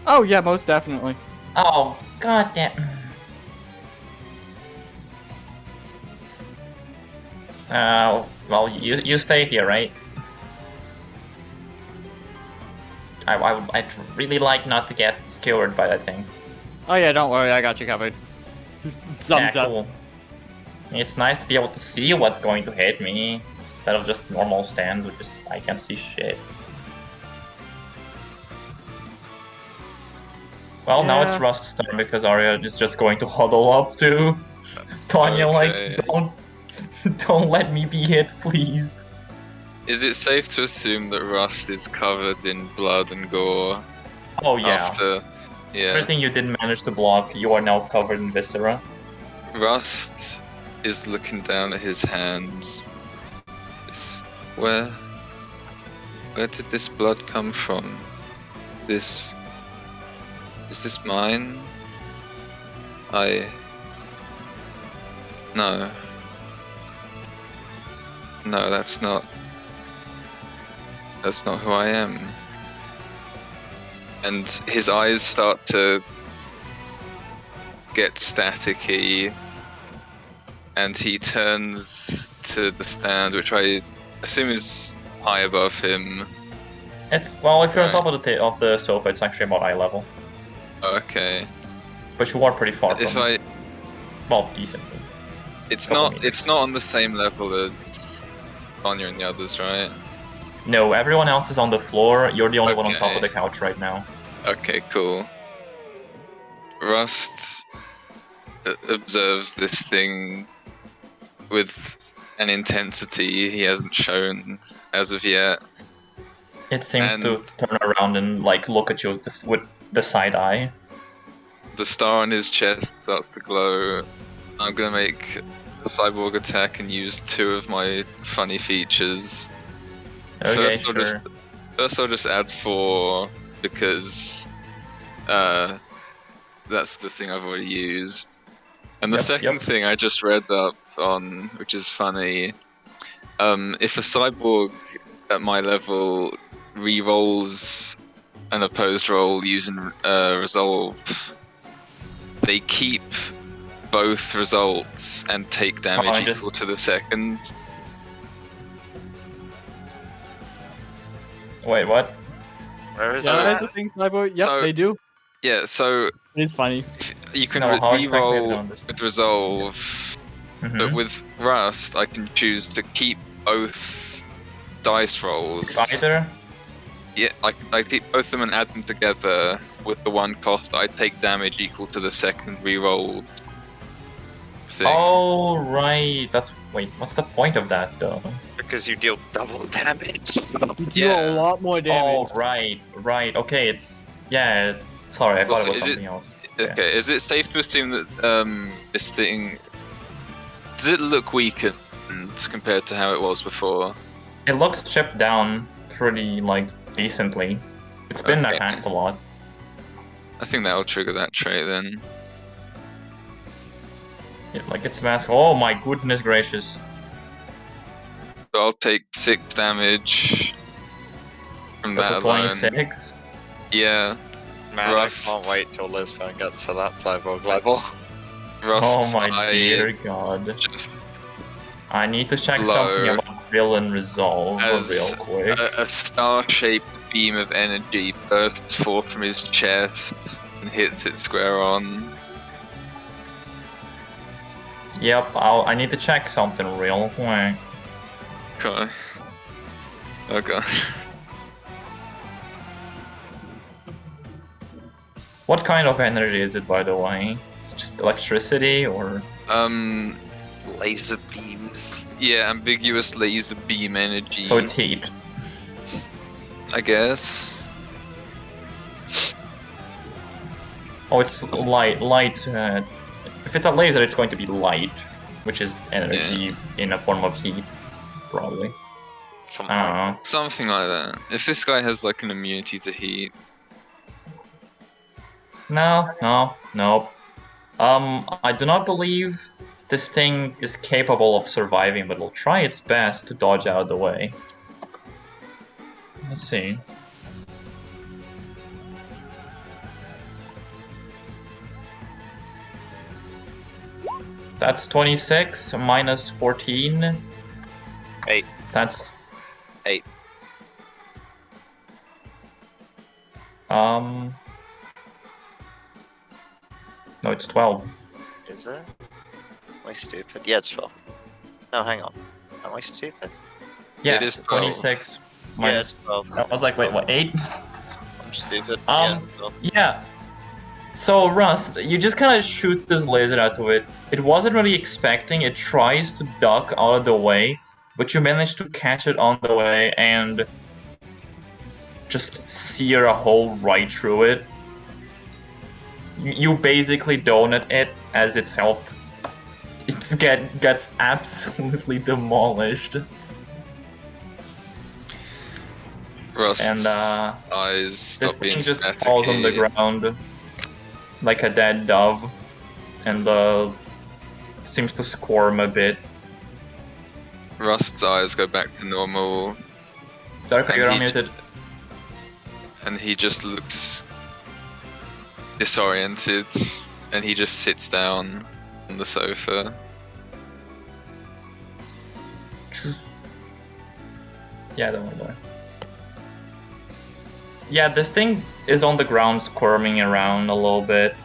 Oh yeah, most definitely. Oh, god damn. Well, you stay here, right? I'd really like not to get skewered by that thing. Oh yeah, don't worry, I got you covered. Thumbs Yeah, up. cool. It's nice to be able to see what's going to hit me, instead of just normal stands, which is I can't see shit. Well, now it's Yeah. Rust's turn because Arya is just going to huddle up to Tanya, Okay. like, don't let me be hit, please. Is it safe to assume that Rust is covered in blood and gore Oh yeah. after? Yeah. Everything you didn't manage to block, you are now covered in viscera. Rust is looking down at his hands. Where did this blood come from? Is this mine? No. No, that's not who I am. And his eyes start to get staticky, and he turns to the stand, which I assume is high above him. If you're on Right. top of the sofa, it's actually about eye level. Okay. But you are pretty far If from it. I, Well, decently. it's Couple not meters. on the same level as Anya and the others, right? No, everyone else is on the floor. You're the only one on top of Okay. the couch right now. Okay, cool. Rust observes this thing with an intensity he hasn't shown as of yet. It seems to And- turn around and like look at you with the side eye. The star on his chest starts to glow. I'm gonna make a cyborg attack and use 2 of my funny features. Okay, First, sure. I'll just add 4 because that's the thing I've already used. And the Yep, second yep. thing I just read up on, which is funny, if a cyborg at my level re-rolls an opposed roll using resolve, they keep both results and take damage I just- equal to the second. Wait, what? Where is Yeah, that's that? the thing, Cyborg. Yep, So- they do. Yeah, so It's funny. you can No, how exactly have you re-roll done this? with resolve, Mhm. but with Rust, I can choose to keep both dice rolls. Either? Yeah, I keep both of them and add them together with the one cost. I take damage equal to the second re-roll thing. Oh, right. Wait, what's the point of that, though? Because you deal double damage. You do Yeah. a lot more damage. Oh, right. Okay, yeah. Sorry, I thought Also, it was is it- something else. Yeah. Okay, is it safe to assume that this thing does it look weakened compared to how it was before? It looks chipped down pretty, decently. It's been Okay. attacked a lot. I think that'll trigger that trait then. Its mask. Oh my goodness gracious. So I'll take 6 damage from That's that a alone. 26. Yeah, Man, Rust. I can't wait till Lisbon gets to that cyborg level. Rust's Oh my dear eyes god. just I need to check Glow. something about villain resolve As real quick. a star-shaped beam of energy bursts forth from his chest and hits it square on. Yep, I need to check something real quick. God. Oh god. What kind of energy is it, by the way? It's just electricity, or Laser beams. Yeah, ambiguous laser beam energy. so it's heat. I guess. Oh, it's light. If it's a laser, it's going to be light, which is energy in a form of heat, probably. Something I like don't know. Something like that. If this guy has like an immunity to heat. No. I do not believe this thing is capable of surviving, but it'll try its best to dodge out of the way. Let's see. That's 26 minus 14. 8. That's 8. No, it's 12. Is it? Am I stupid? Yeah, it's 12. No, hang on. Am I stupid? Yes, is 12. 26 Yeah, minus. it's 12. I was like, wait, what? 8? I'm stupid. Um, yeah, 12. Yeah. So, Rust, you just kind of shoot this laser out of it. It wasn't really expecting. It tries to duck out of the way, but you manage to catch it on the way and just sear a hole right through it. You basically donut it as its health. It gets absolutely demolished. Rust's And eyes this stop thing being just static. falls on the ground like a dead dove, and seems to squirm a bit. Rust's eyes go back to normal, Darko, And you're he- unmuted. and he just looks disoriented, and he just sits down on the sofa. Yeah, don't worry. Yeah, this thing is on the ground squirming around a little bit.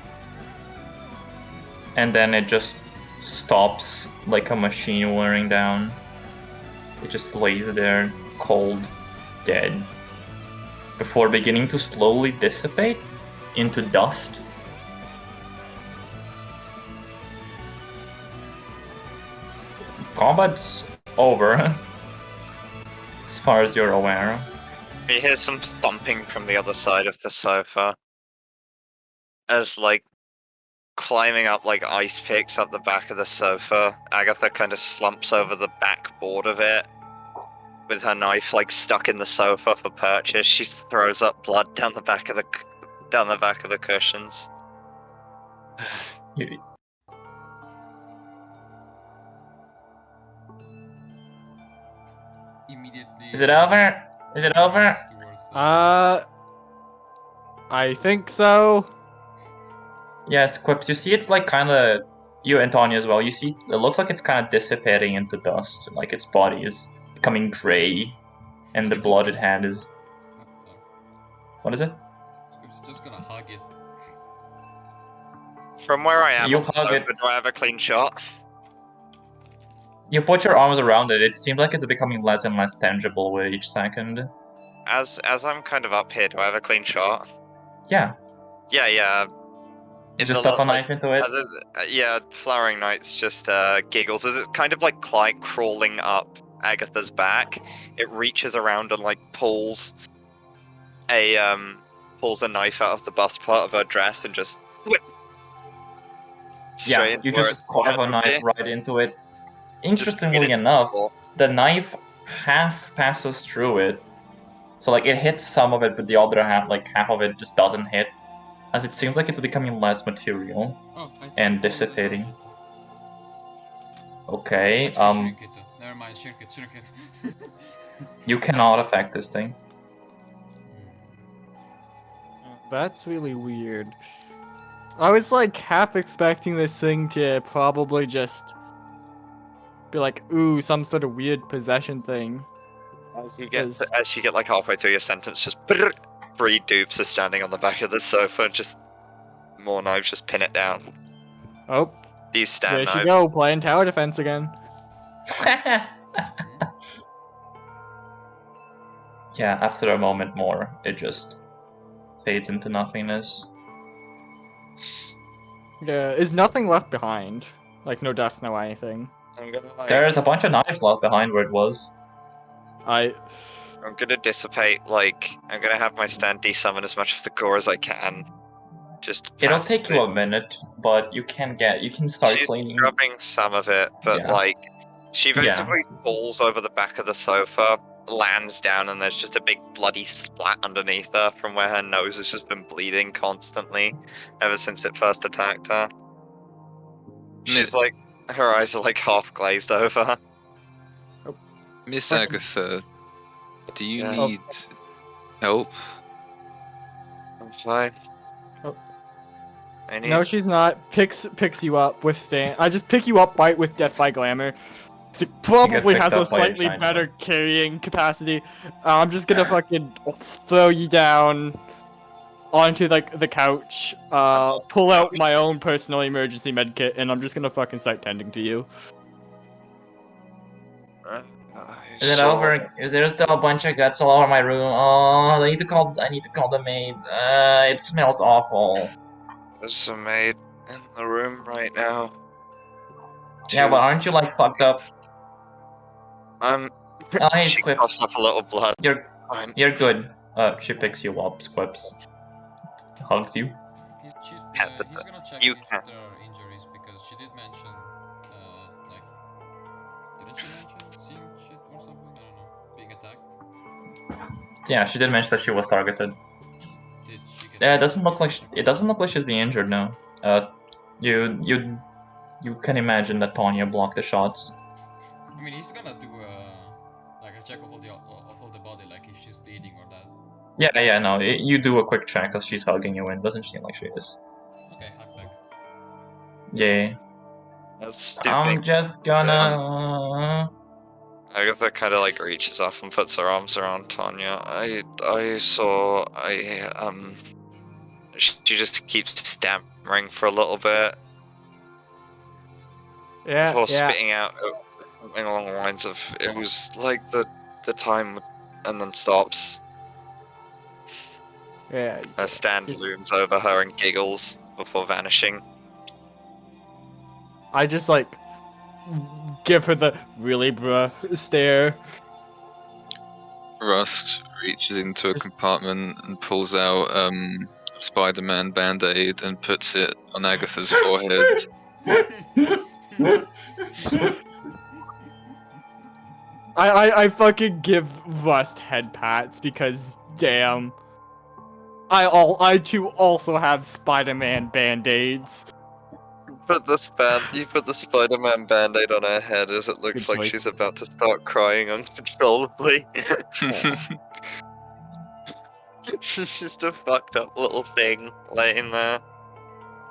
And then it just stops like a machine wearing down. It just lays there, cold, dead. Before beginning to slowly dissipate into dust. Combat's over, as far as you're aware. You hear some thumping from the other side of the sofa. As, like, climbing up like ice picks up the back of the sofa, Agatha kind of slumps over the backboard of it. With her knife, like, stuck in the sofa for purchase. She throws up blood down the back of the cushions. You- Immediately. Is it over? Is it over? runs towards the- I think so. Yes, Quips, you see it's like kinda... You and Tanya as well, you see it looks like it's kinda dissipating into dust. Like its body is becoming gray. And the blood it had is... What is it? Scoop's just gonna hug it. From where I am You on the hug sofa, it. do I have a clean shot? You put your arms around it, it seems like it's becoming less and less tangible with each second. As I'm kind of up here, do I have a clean shot? Yeah, Yeah. you In just the stuck a lo- knife into it. Yeah, Flowering Knights just giggles as it's kind of like crawling up Agatha's back. It reaches around and like pulls a knife out of the bust part of her dress and just whip. Yeah, you just carve a knife right into it. Interestingly enough, the knife half passes through it. So like it hits some of it, but the other half, like half of it just doesn't hit. As it seems like it's becoming less material Oh, I and totally dissipating. dodged it. Okay, Actually, shrink it though. Never mind, shrink it. you cannot affect this thing. That's really weird. I was like half expecting this thing to probably just be like, ooh, some sort of weird possession thing. As you get like halfway through your sentence, just 3 dupes are standing on the back of the sofa, and just more knives just pin it down. Oh, These stand there she knives. go, playing tower defense again. Yeah, after a moment more, it just fades into nothingness. Yeah, is nothing left behind. Like no dust, no anything. I'm gonna like. There's a bunch of knives left behind where it was. I I'm gonna dissipate. Like I'm gonna have my stand desummon as much of the gore as I can. Just. It'll Pass take you a minute, but you can start She's cleaning. scrubbing some of it, but Yeah. like she Yeah. basically falls over the back of the sofa, lands down, and there's just a big bloody splat underneath her from where her nose has just been bleeding constantly ever since it first attacked her. She's like, her eyes are like half glazed over. Miss Fucking- Agatha, do you Yeah. need help? I'm fine. Oh. I need. No, she's not. Picks you up with stand. I just pick you up right with Death by Glamour. It probably picked has a up by a slightly giant better carrying capacity. I'm just gonna fucking throw you down onto like the couch. Pull out my own personal emergency med kit, and I'm just gonna fucking start tending to you. Is it over? Is there still a bunch of guts all over my room? Oh, I need to call the maids. It smells awful. There's a maid in the room right now. Yeah, but aren't you like fucked up? I'm. Oh, hey, She Squips. coughs up a little blood. Fine. You're good. She picks you up, Squips. Hugs you. He's Pet gonna check you if can. there are injuries because she did mention, like, didn't she mention seeing shit or something? I don't know, being attacked. Yeah, she did mention that she was targeted. Did she get? Yeah, it doesn't look like she's being injured now. You can imagine that Tanya blocked the shots. I mean, he's gonna do like a check of all the body, like if she's bleeding or that. Yeah, no, you do a quick check because she's hugging you in. Doesn't seem like she is. Okay, hack back. Yeah. That's stupid. I'm just gonna. Agatha kind of like reaches off and puts her arms around Tanya. I saw. She just keeps stammering for a little bit Yeah, before yeah. spitting out something along the lines of, "It was like the time," and then stops. Yeah. Her stand looms over her and giggles before vanishing. I just like give her the really bruh stare. Rusk reaches into a compartment and pulls out Spider-Man Band-Aid and puts it on Agatha's forehead. I fucking give Rust head pats because damn. I too also have Spider-Man band-aids. You put the Spider-Man Band-Aid on her head as it looks Good like choice. she's about to start crying uncontrollably. She's just a fucked up little thing laying there.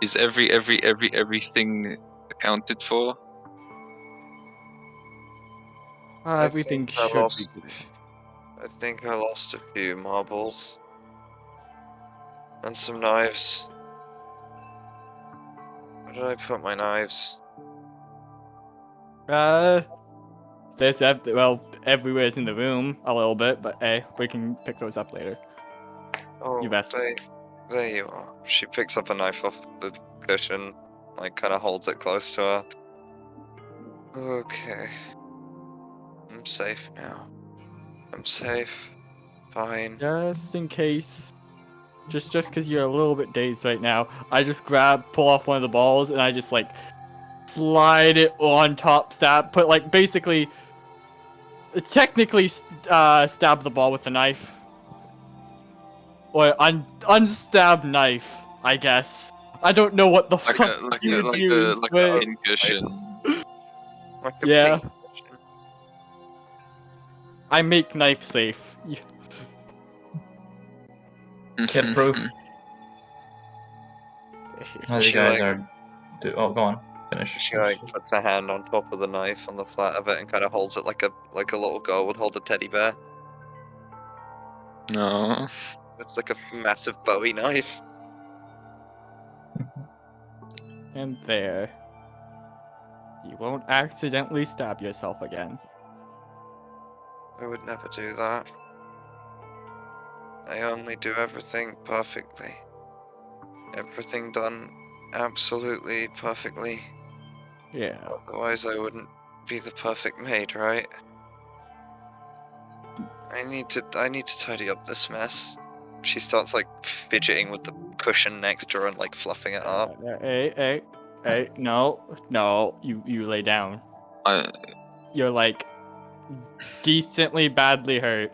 Is everything accounted for? Everything think I should lost- be good. I think I lost a few marbles. And some knives. Where did I put my knives? There's everywhere's in the room a little bit, but hey, we can pick those up later. Oh, You best. there you are. She picks up a knife off the cushion, like kind of holds it close to her. Okay. I'm safe now. I'm safe. Fine. Just in case, just because you're a little bit dazed right now, I just pull off one of the balls, and I just like slide it on top, put like basically, technically, stab the ball with the knife, or unstab knife, I guess. I don't know what the Like fuck you would use, a but pincushion. Like a yeah, pink cushion. I make knife safe. Kid proof. As you She, guys like- are. Oh, go on. Finish. She like puts her hand on top of the knife on the flat of it and kind of holds it like a little girl would hold a teddy bear. No. It's like a massive Bowie knife. And there. You won't accidentally stab yourself again. I would never do that. I only do everything perfectly. Everything done absolutely perfectly. Yeah. Otherwise, I wouldn't be the perfect maid, right? I need to tidy up this mess. She starts like fidgeting with the cushion next to her and like fluffing it up. Hey, no, you lay down. I You're like decently badly hurt.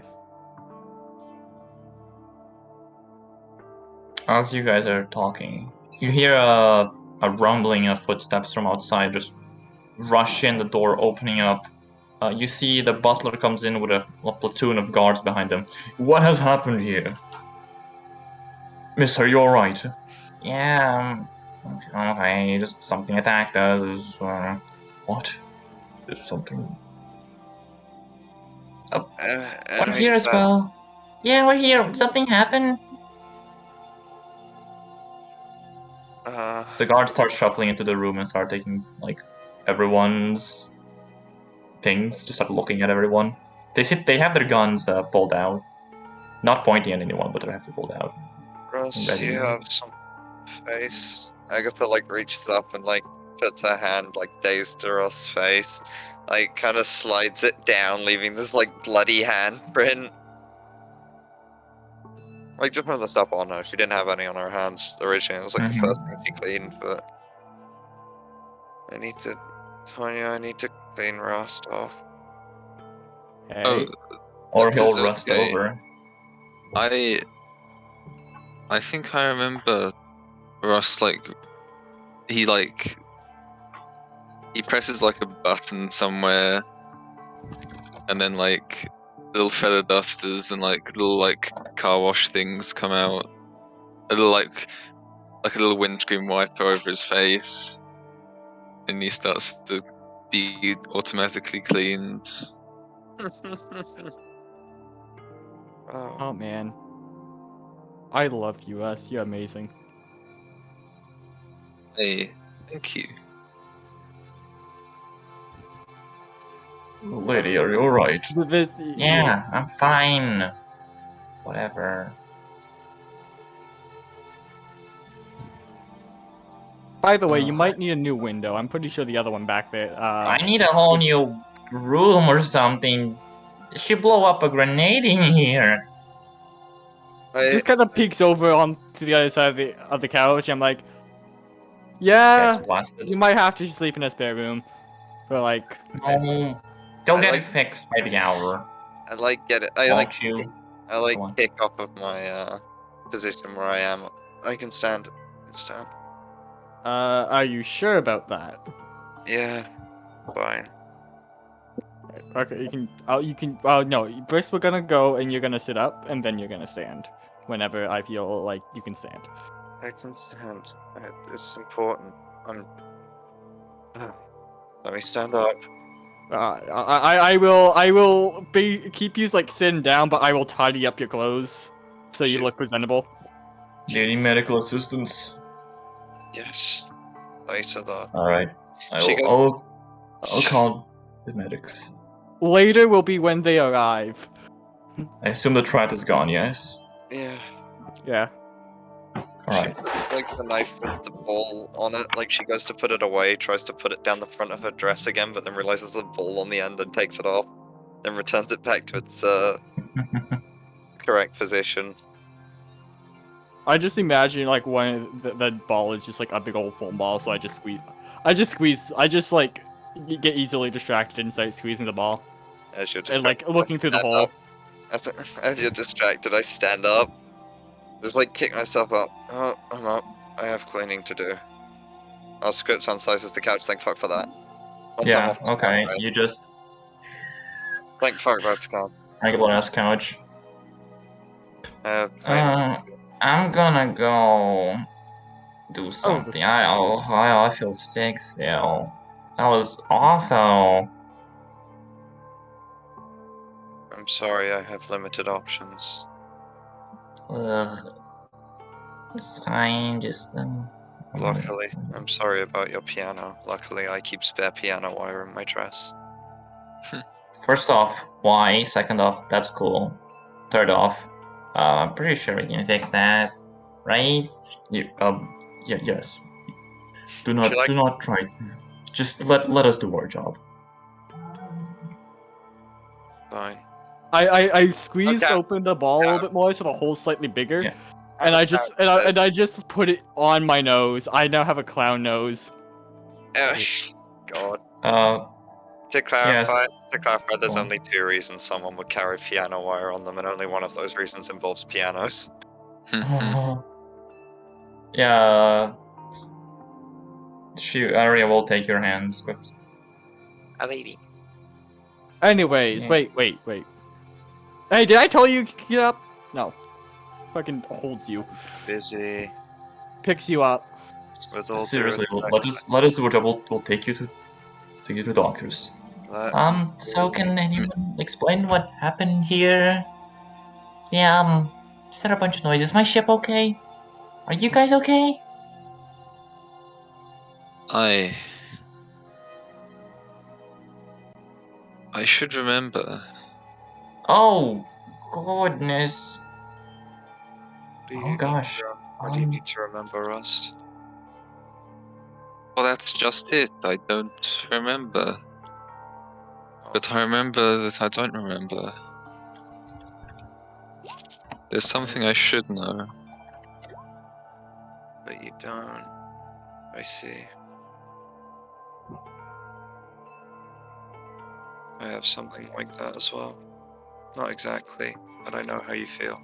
As you guys are talking, you hear a rumbling of footsteps from outside. Just rush in, the door opening up. You see the butler comes in with a platoon of guards behind him. What has happened here? Miss, are you alright? Yeah, okay, just something attacked us. What? There's something. Oh, we're Anyways, here as well. Yeah, we're here. Something happened? The guards start shuffling into the room and start taking, like, everyone's things, to start looking at everyone. They have their guns pulled out. Not pointing at anyone, but they have to pulled out. Russ, Ready. you have some face. Agatha like reaches up and like puts her hand like dazed to Russ's face, like kind of slides it down, leaving this like bloody handprint. Like just from the stuff on her, she didn't have any on her hands originally. It was like the first thing she cleaned, but Tonya, I need to clean Rust off. Hey. oh Or that is he'll rust okay. over. I think I remember Russ he presses like a button somewhere, and then like little feather dusters and like little like car wash things come out. A little like a little windscreen wiper over his face, and he starts to be automatically cleaned. Oh man. I love you, Us. You're amazing. Hey, thank you. Lady, are you alright? This, Yeah, I'm fine. Whatever. By the way, you might need a new window. I'm pretty sure the other one back there. I need a whole new room or something. She blow up a grenade in here. Just kind of peeks over onto the other side of the couch. I'm like, yeah, Gets blasted. you might have to sleep in a spare room for like. No. They'll I get like- it fixed by the hour. I like get it. I Won't like you? I like Go on. kick off of my position where I am. I can stand. Stand. Are you sure about that? Yeah. Fine. Okay, you can. You can. No. First, we're gonna go, and you're gonna sit up, and then you're gonna stand. Whenever I feel like you can stand. I can stand. It's important. I'm. Let me stand up. I will keep you like sitting down, but I will tidy up your clothes so you Shoot. look presentable. Do you need medical assistance? Yes. Later though. Alright. She goes. I'll call the medics. Later will be when they arrive. I assume the trap is gone, yes? Yeah. Yeah. Alright. Like the knife with the ball on it. Like she goes to put it away, tries to put it down the front of her dress again, but then realizes the ball on the end and takes it off. Then returns it back to its correct position. I just imagine like when the ball is just like a big old foam ball, so I just like get easily distracted and start squeezing the ball As you're and like distracted, looking through the stand hole. up. As you're distracted, I stand up. Just like kick myself up. Oh, I'm up. I have cleaning to do. I'll script on slices the couch. Thank fuck for that. Once I'm Yeah, off the okay. couch, You just thank fuck that's gone. regular ass couch. I I'm gonna go do something. I feel sick still. That was awful. I'm sorry. I have limited options. Ugh. It's fine, just Luckily, I'm sorry about your piano. Luckily, I keep spare piano wire in my dress. First off, why? Second off, that's cool. Third off, I'm pretty sure we can fix that, right? Yeah, yes. Do Would you not, like- do not try. Just let us do our job. Fine. I squeezed Okay. open the ball a little bit more so the hole's slightly bigger. Yeah. And I just put it on my nose. I now have a clown nose. God. Yes. To clarify, there's Go on. only 2 reasons someone would carry piano wire on them, and only one of those reasons involves pianos. Yeah. Aria will take your hand, Squips. A baby. Anyways, Yeah. wait. Hey, did I tell you to get up? No. Fucking holds you. Busy Picks you up. with all due Seriously, respect. let us do our job. We'll take you to doctors. Let So can anyone explain what happened here? Yeah, just had a bunch of noises. Is my ship okay? Are you guys okay? I should remember. Oh, goodness. do you Oh need gosh. to- What do you need to remember, Rust? Well, that's just it. I don't remember. Oh, But I remember that I don't remember. There's something I should know. but you don't. I see. I have something like that as well. Not exactly, but I know how you feel.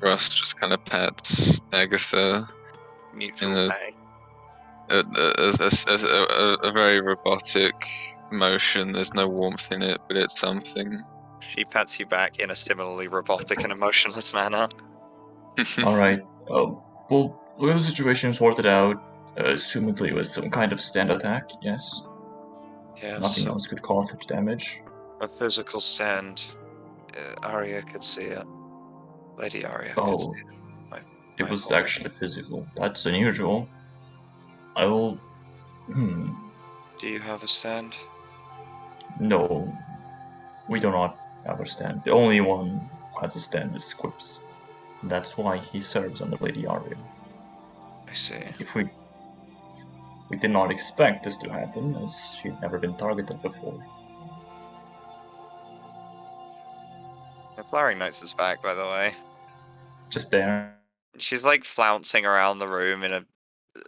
Rust just kind of pats Agatha Mutual in pain. a very robotic motion. There's no warmth in it, but it's something. She pats you back in a similarly robotic and emotionless manner. Alright. We'll get the situation sorted out. Assumedly with some kind of stand attack, yes. Yeah, Nothing so else could cause such damage. a physical stand. Arya could see it. Lady Arya could Oh, see it. My it was apologies. actually physical. That's unusual. I'll. Do you have a stand? No. We do not have a stand. The only one who has a stand is Squips. That's why he serves under Lady Arya. I see. If we did not expect this to happen, as she'd never been targeted before. The Flowering Knights is back, by the way. Just there. She's like flouncing around the room in a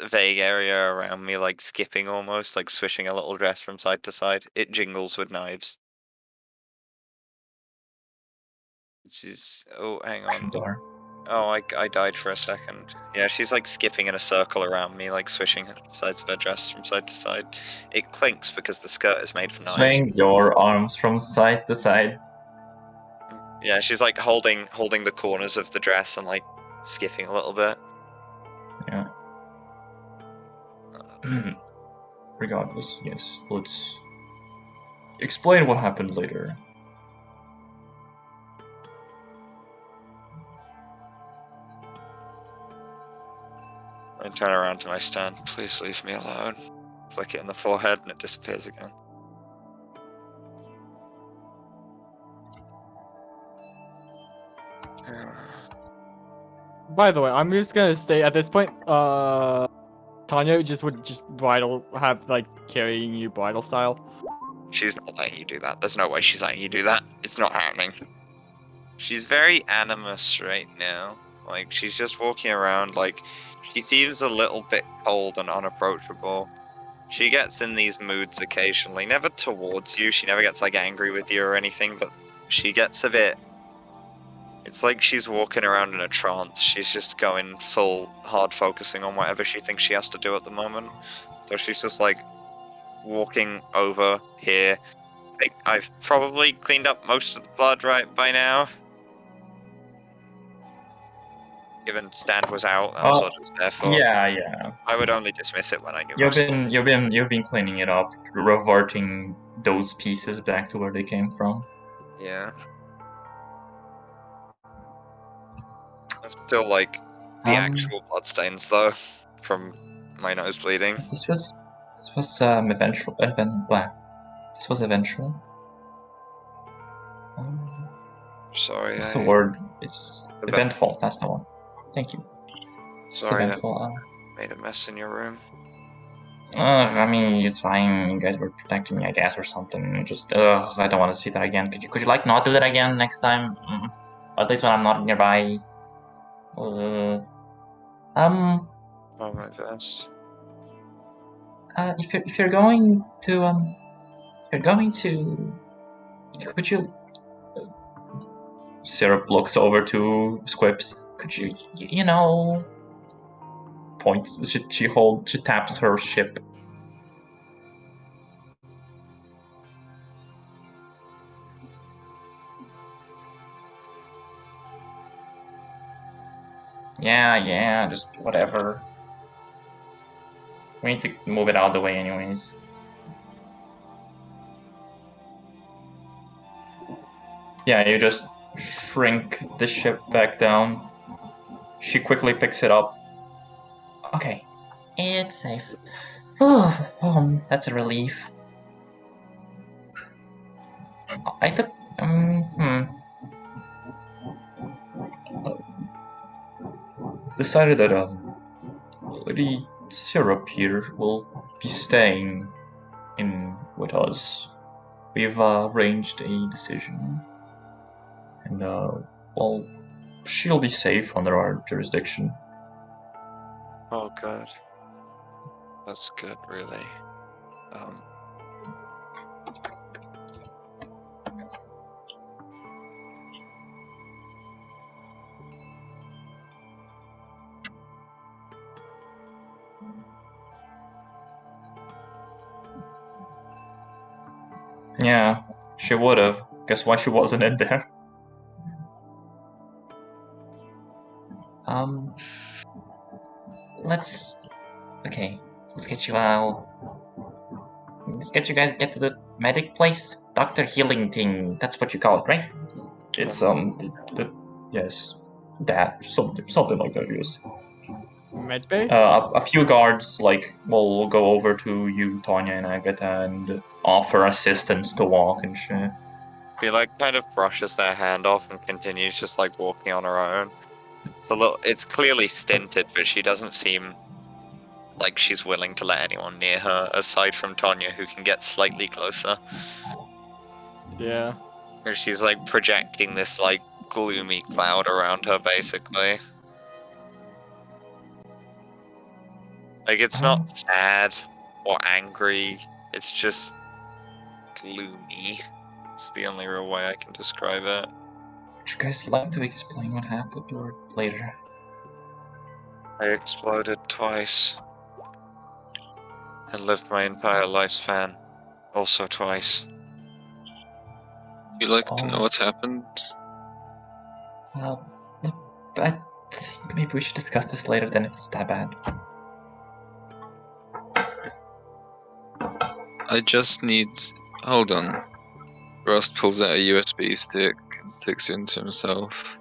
vague area around me, like skipping almost, like swishing a little dress from side to side. It jingles with knives. She's. Oh, hang on. There. Oh, I died for a second. Yeah, she's like skipping in a circle around me, like swishing sides of her dress from side to side. It clinks because the skirt is made of knives. Swing your arms from side to side. Yeah, she's like holding the corners of the dress and like skipping a little bit. Yeah. Regardless, yes. Let's explain what happened later. I turn around to my stand. Please leave me alone. Flick it in the forehead and it disappears again. By the way, I'm just gonna stay at this point. Tanya would just have like carrying you bridal style. She's not letting you do that. There's no way she's letting you do that. It's not happening. She's very animus right now. Like, she's just walking around, like, she seems a little bit cold and unapproachable. She gets in these moods occasionally, never towards you. She never gets, like, angry with you or anything, but she gets a bit. It's like she's walking around in a trance. She's just going full hard focusing on whatever she thinks she has to do at the moment. So she's just, like, walking over here. I've probably cleaned up most of the blood right by now. Given stand was out, that was what it was there for. Yeah. I would only dismiss it when I knew You've most. been cleaning it up, reverting those pieces back to where they came from. Yeah. It's still like the actual bloodstains though, from my nose bleeding. This was eventual event black. This was eventual. Sorry, What's the word? It's eventful. That's the one. Thank you. It's Sorry, I eventful. made a mess in your room. I mean, it's fine. You guys were protecting me, I guess, or something. Just, I don't want to see that again. Could you like not do that again next time? At least when I'm not nearby. Uh, um, Oh my best. if you're going to could you? Syrup looks over to Squips. Could you, you know, points. She taps her ship. Yeah, just whatever. We need to move it out of the way anyways. Yeah, you just shrink the ship back down. She quickly picks it up. Okay, it's safe. That's a relief. I took, decided that, Lady Syrup here will be staying in with us. We've arranged a decision, and well, she'll be safe under our jurisdiction. Oh good. That's good, really. Yeah, she would have. Guess why she wasn't in there? Let's. Okay, let's get you out. Let's get you guys get to the medic place. Doctor healing thing. That's what you call it, right? It's yes, that something like that. Yes. Medbay? A few guards will go over to you, Tanya and Agatha, and offer assistance to walk and shit. She kind of brushes their hand off and continues just walking on her own. It's clearly stinted, but she doesn't seem like she's willing to let anyone near her aside from Tanya, who can get slightly closer. Yeah. Or she's projecting this gloomy cloud around her, basically. It's not sad or angry, it's just gloomy. It's the only real way I can describe it. Would you guys like to explain what happened or later? I exploded twice. And lived my entire lifespan. Also twice. You like to know what's happened? I think maybe we should discuss this later then if it's that bad. I just need. Hold on. Rust pulls out a USB stick and sticks it into himself.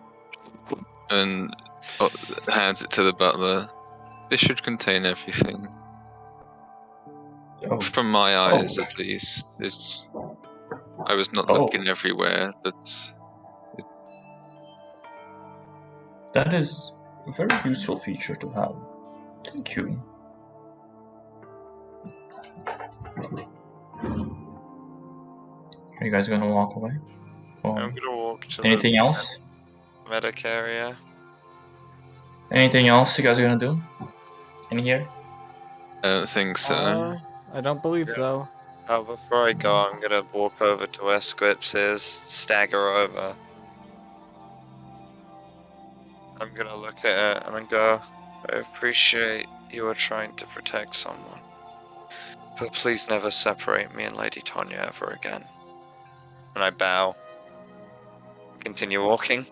And hands it to the butler. This should contain everything. Oh. From my eyes, at least. I was not looking everywhere, but. That is a very useful feature to have. Thank you. Are you guys gonna walk away? I'm gonna walk to anything the else? medic area. Anything else you guys are gonna do? In here? I don't think so. I don't believe so. Before I go, I'm gonna walk over to where Squips is, stagger over. I'm gonna look at it and then go, I appreciate you are trying to protect someone. But please never separate me and Lady Tanya ever again. And I bow. Continue walking.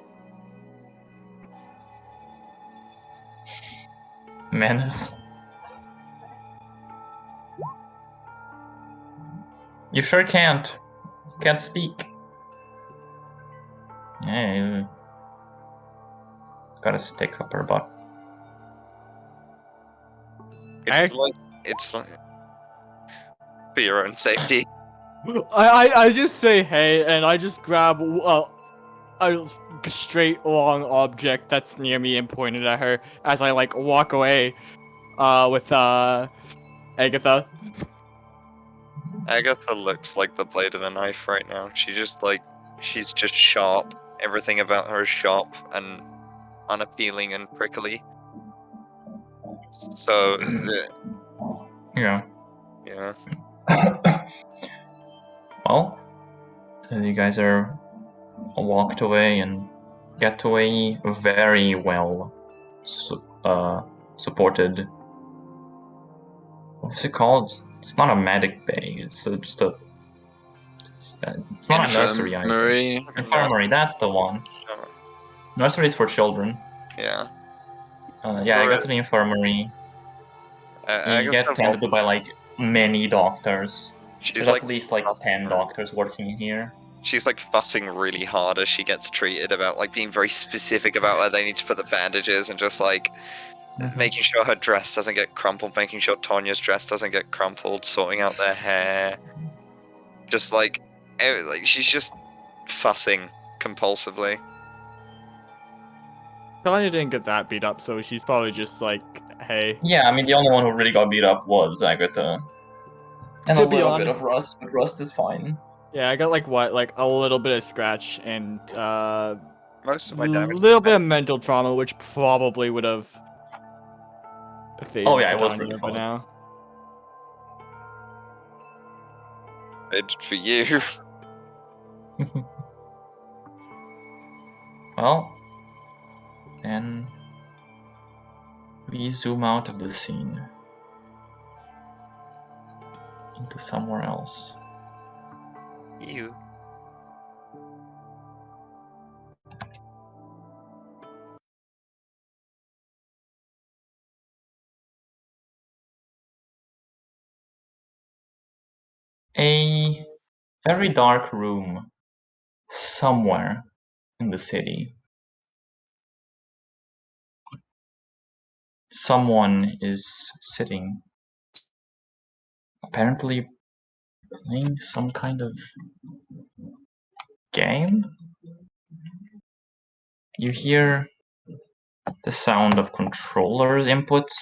Menace. You sure can't. You can't speak. Yeah, you gotta stick up her butt. It's like for your own safety. I just say hey, and I just grab a straight long object that's near me and point it at her as I like walk away with Agatha. Agatha looks like the blade of a knife right now. She's just sharp. Everything about her is sharp and unappealing and prickly. So, Yeah. yeah. Well, you guys are walked away and get to a very well supported. What's it called? It's not a medic bay. It's just a. It's not a nursery either. Infirmary. Infirmary. That's the one. Oh, Nursery is for children. yeah. Yeah, I got to the infirmary. You get tended to by like many doctors. There's at least like 10 doctors working in here. She's like fussing really hard as she gets treated about like being very specific about where they need to put the bandages and just like making sure her dress doesn't get crumpled, making sure Tonya's dress doesn't get crumpled, sorting out their hair. Just like she's just fussing compulsively. Tanya didn't get that beat up, so she's probably just like, hey. Yeah, I mean the only one who really got beat up was Agatha. And To a be little honest- bit of Rust, but Rust is fine. Yeah, I got like a little bit of scratch and Most of my a damage. little bit of mental trauma, which probably would have faded Oh yeah, it was Tanya really by fun. now. It's for you. Well, then we zoom out of the scene into somewhere else. You. A very dark room somewhere in the city. Someone is sitting, apparently playing some kind of game. You hear the sound of controllers inputs.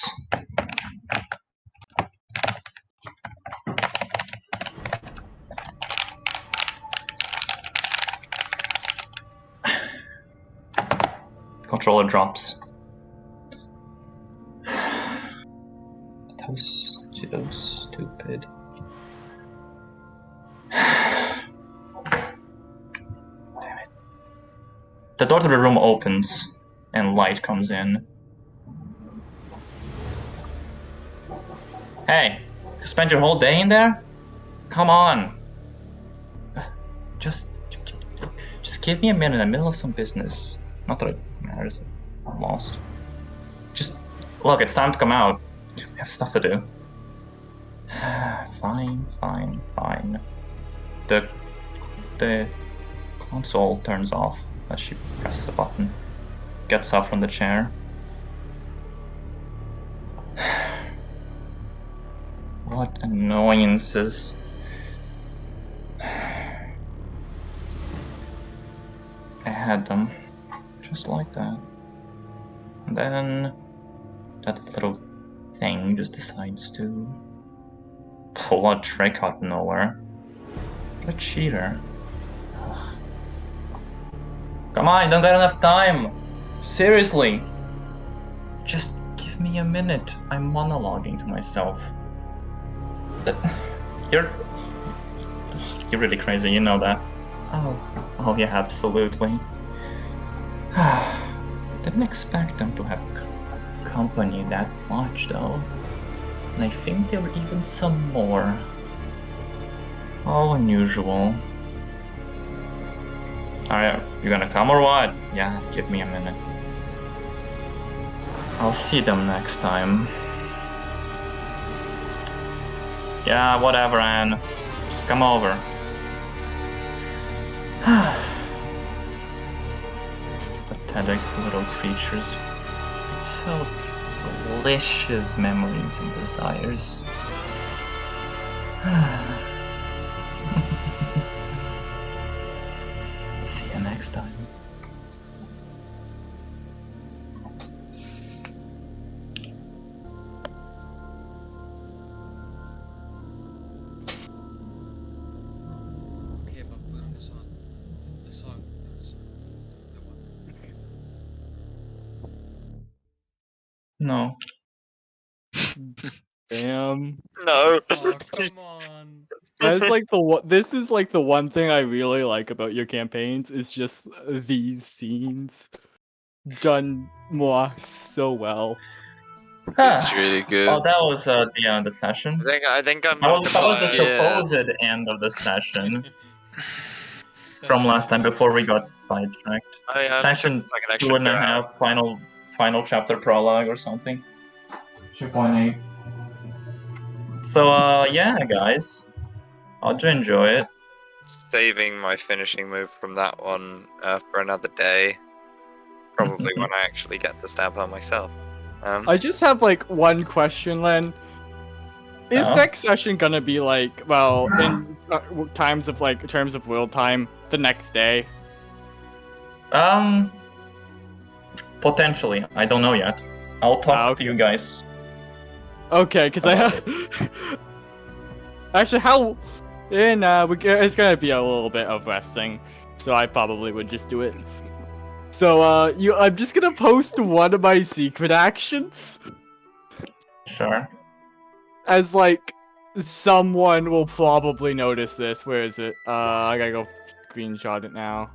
Controller drops. That was so stupid. Damn it. The door to the room opens and light comes in. Hey, you spent your whole day in there? Come on. Just give me a minute in the middle of some business. Not that it matters. I'm lost. Just look, it's time to come out. We have stuff to do. Fine. The console turns off as she presses a button. Gets up from the chair. What annoyances. I had them. Just like that. And then that little thing just decides to pull a trick out of nowhere. What a cheater. Ugh. Come on, you don't got enough time! Seriously! Just give me a minute. I'm monologuing to myself. You're really crazy, you know that. Oh yeah, absolutely. Didn't expect them to have company that much though. And I think there were even some more. All unusual. Alright, you gonna come or what? Yeah, give me a minute. I'll see them next time. Yeah, whatever, Anne. Just come over. Pathetic little creatures. It's so delicious memories and desires. See you next time. No. Damn. No. Oh, come on. That's like this is like the one thing I really like about your campaigns is just these scenes done so well. It's really good. Oh, that was the end of the session. I think I'm That was the Yeah. supposed end of the session Session from last time over. before we got sidetracked. I'm Session just like an extra 2.5, final chapter prologue or something. 2.8. So yeah, guys, how'd you enjoy it? saving my finishing move from that one for another day. Probably when I actually get to stab her myself. I just have like one question, Len. Is Oh. next session gonna be like, well, in terms of world time, the next day? Potentially. I don't know yet. I'll talk to you guys. Okay, because I have. Actually, how? It's gonna be a little bit of resting, so I probably would just do it. So, I'm just gonna post one of my secret actions. Sure. As like, someone will probably notice this. Where is it? I gotta go screenshot it now.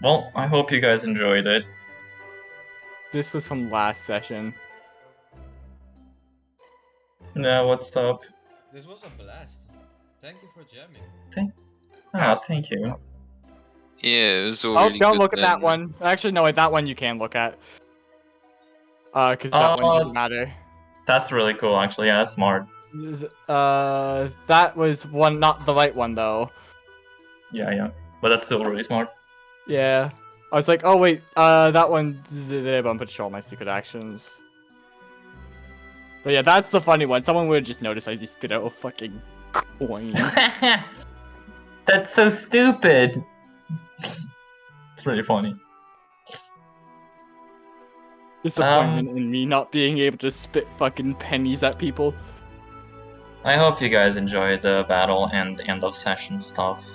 Well, I hope you guys enjoyed it. This was from last session. Yeah, what's up? This was a blast. Thank you for jamming. Thank you. Yeah, it was all Oh, really don't good look at that then. one. Actually, no, wait, that one you can look at. Because that one doesn't matter. That's really cool, actually. Yeah, that's smart. That was one, not the right one though. Yeah. But that's still really smart. Yeah. I was like, oh wait, that one, I'm pretty sure all my secret actions. But yeah, that's the funny one. Someone would just notice I just spit out a fucking coin. That's so stupid. It's really funny. Disappointment in me not being able to spit fucking pennies at people. I hope you guys enjoyed the battle and end of session stuff.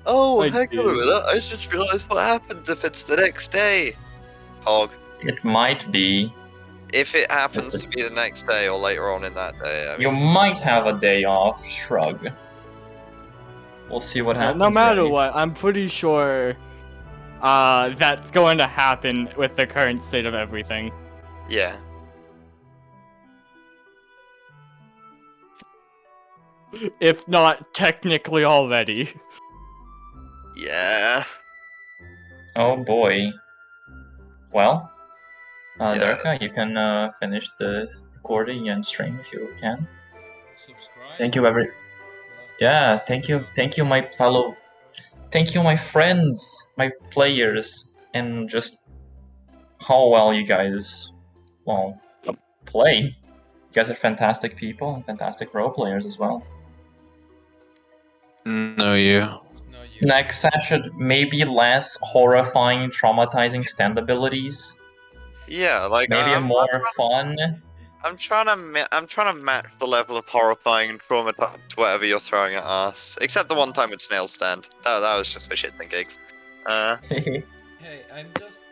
Oh, I hang on a did. minute. I just realized what happens if it's the next day. Hog. It might be. If it happens to be the next day or later on in that day, I You mean, might have a day off, shrug. We'll see what happens. No matter right? what, I'm pretty sure that's going to happen with the current state of everything. yeah. If not technically already. Yeah. Oh boy. Well, Yeah. Derka, you can finish the recording and stream if you can. Subscribe. Thank you, Yeah, thank you, my fellow. Thank you, my friends, my players, and just how well you guys, well, play. You guys are fantastic people and fantastic role players as well. No, you. No, you. Next session, maybe less horrifying, traumatizing stand abilities. Yeah, like Maybe a more fun. I'm trying to match the level of horrifying and traumatized whatever you're throwing at us. Except the one time with snail stand. That was just for shits and gigs. Hey, I'm just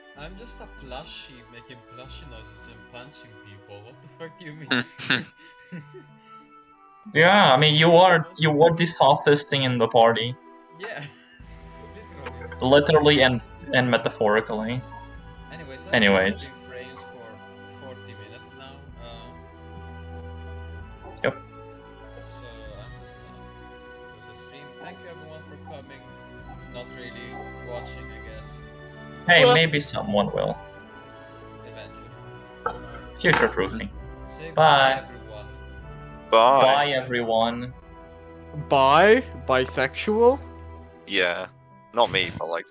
a plushie making plushie noises and punching people. What the fuck do you mean? Yeah, I mean you are the softest thing in the party, Yeah. Literally. literally and metaphorically. Anyways. I've been frames for 40 minutes now. Yep. So I'm just gonna close the stream. Thank you everyone for coming. Not really watching, I guess. Hey, Well- maybe someone will. Eventually. Future-proofing. Say Bye. bye everyone. Bye. Bye, everyone. Bisexual? Yeah. Not me, but like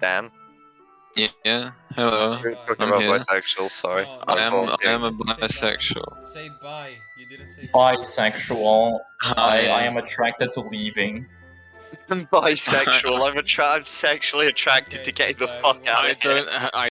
Dan. Yeah, hello. Say You're bye. talking I'm about here. bisexual, sorry. No, I am no, a you didn't say bye. bisexual. Say bye. You didn't say bye. Bisexual. Hi. I am attracted to leaving. I'm bisexual. I'm sexually attracted to Okay, getting the bye, fuck out everyone. of here. I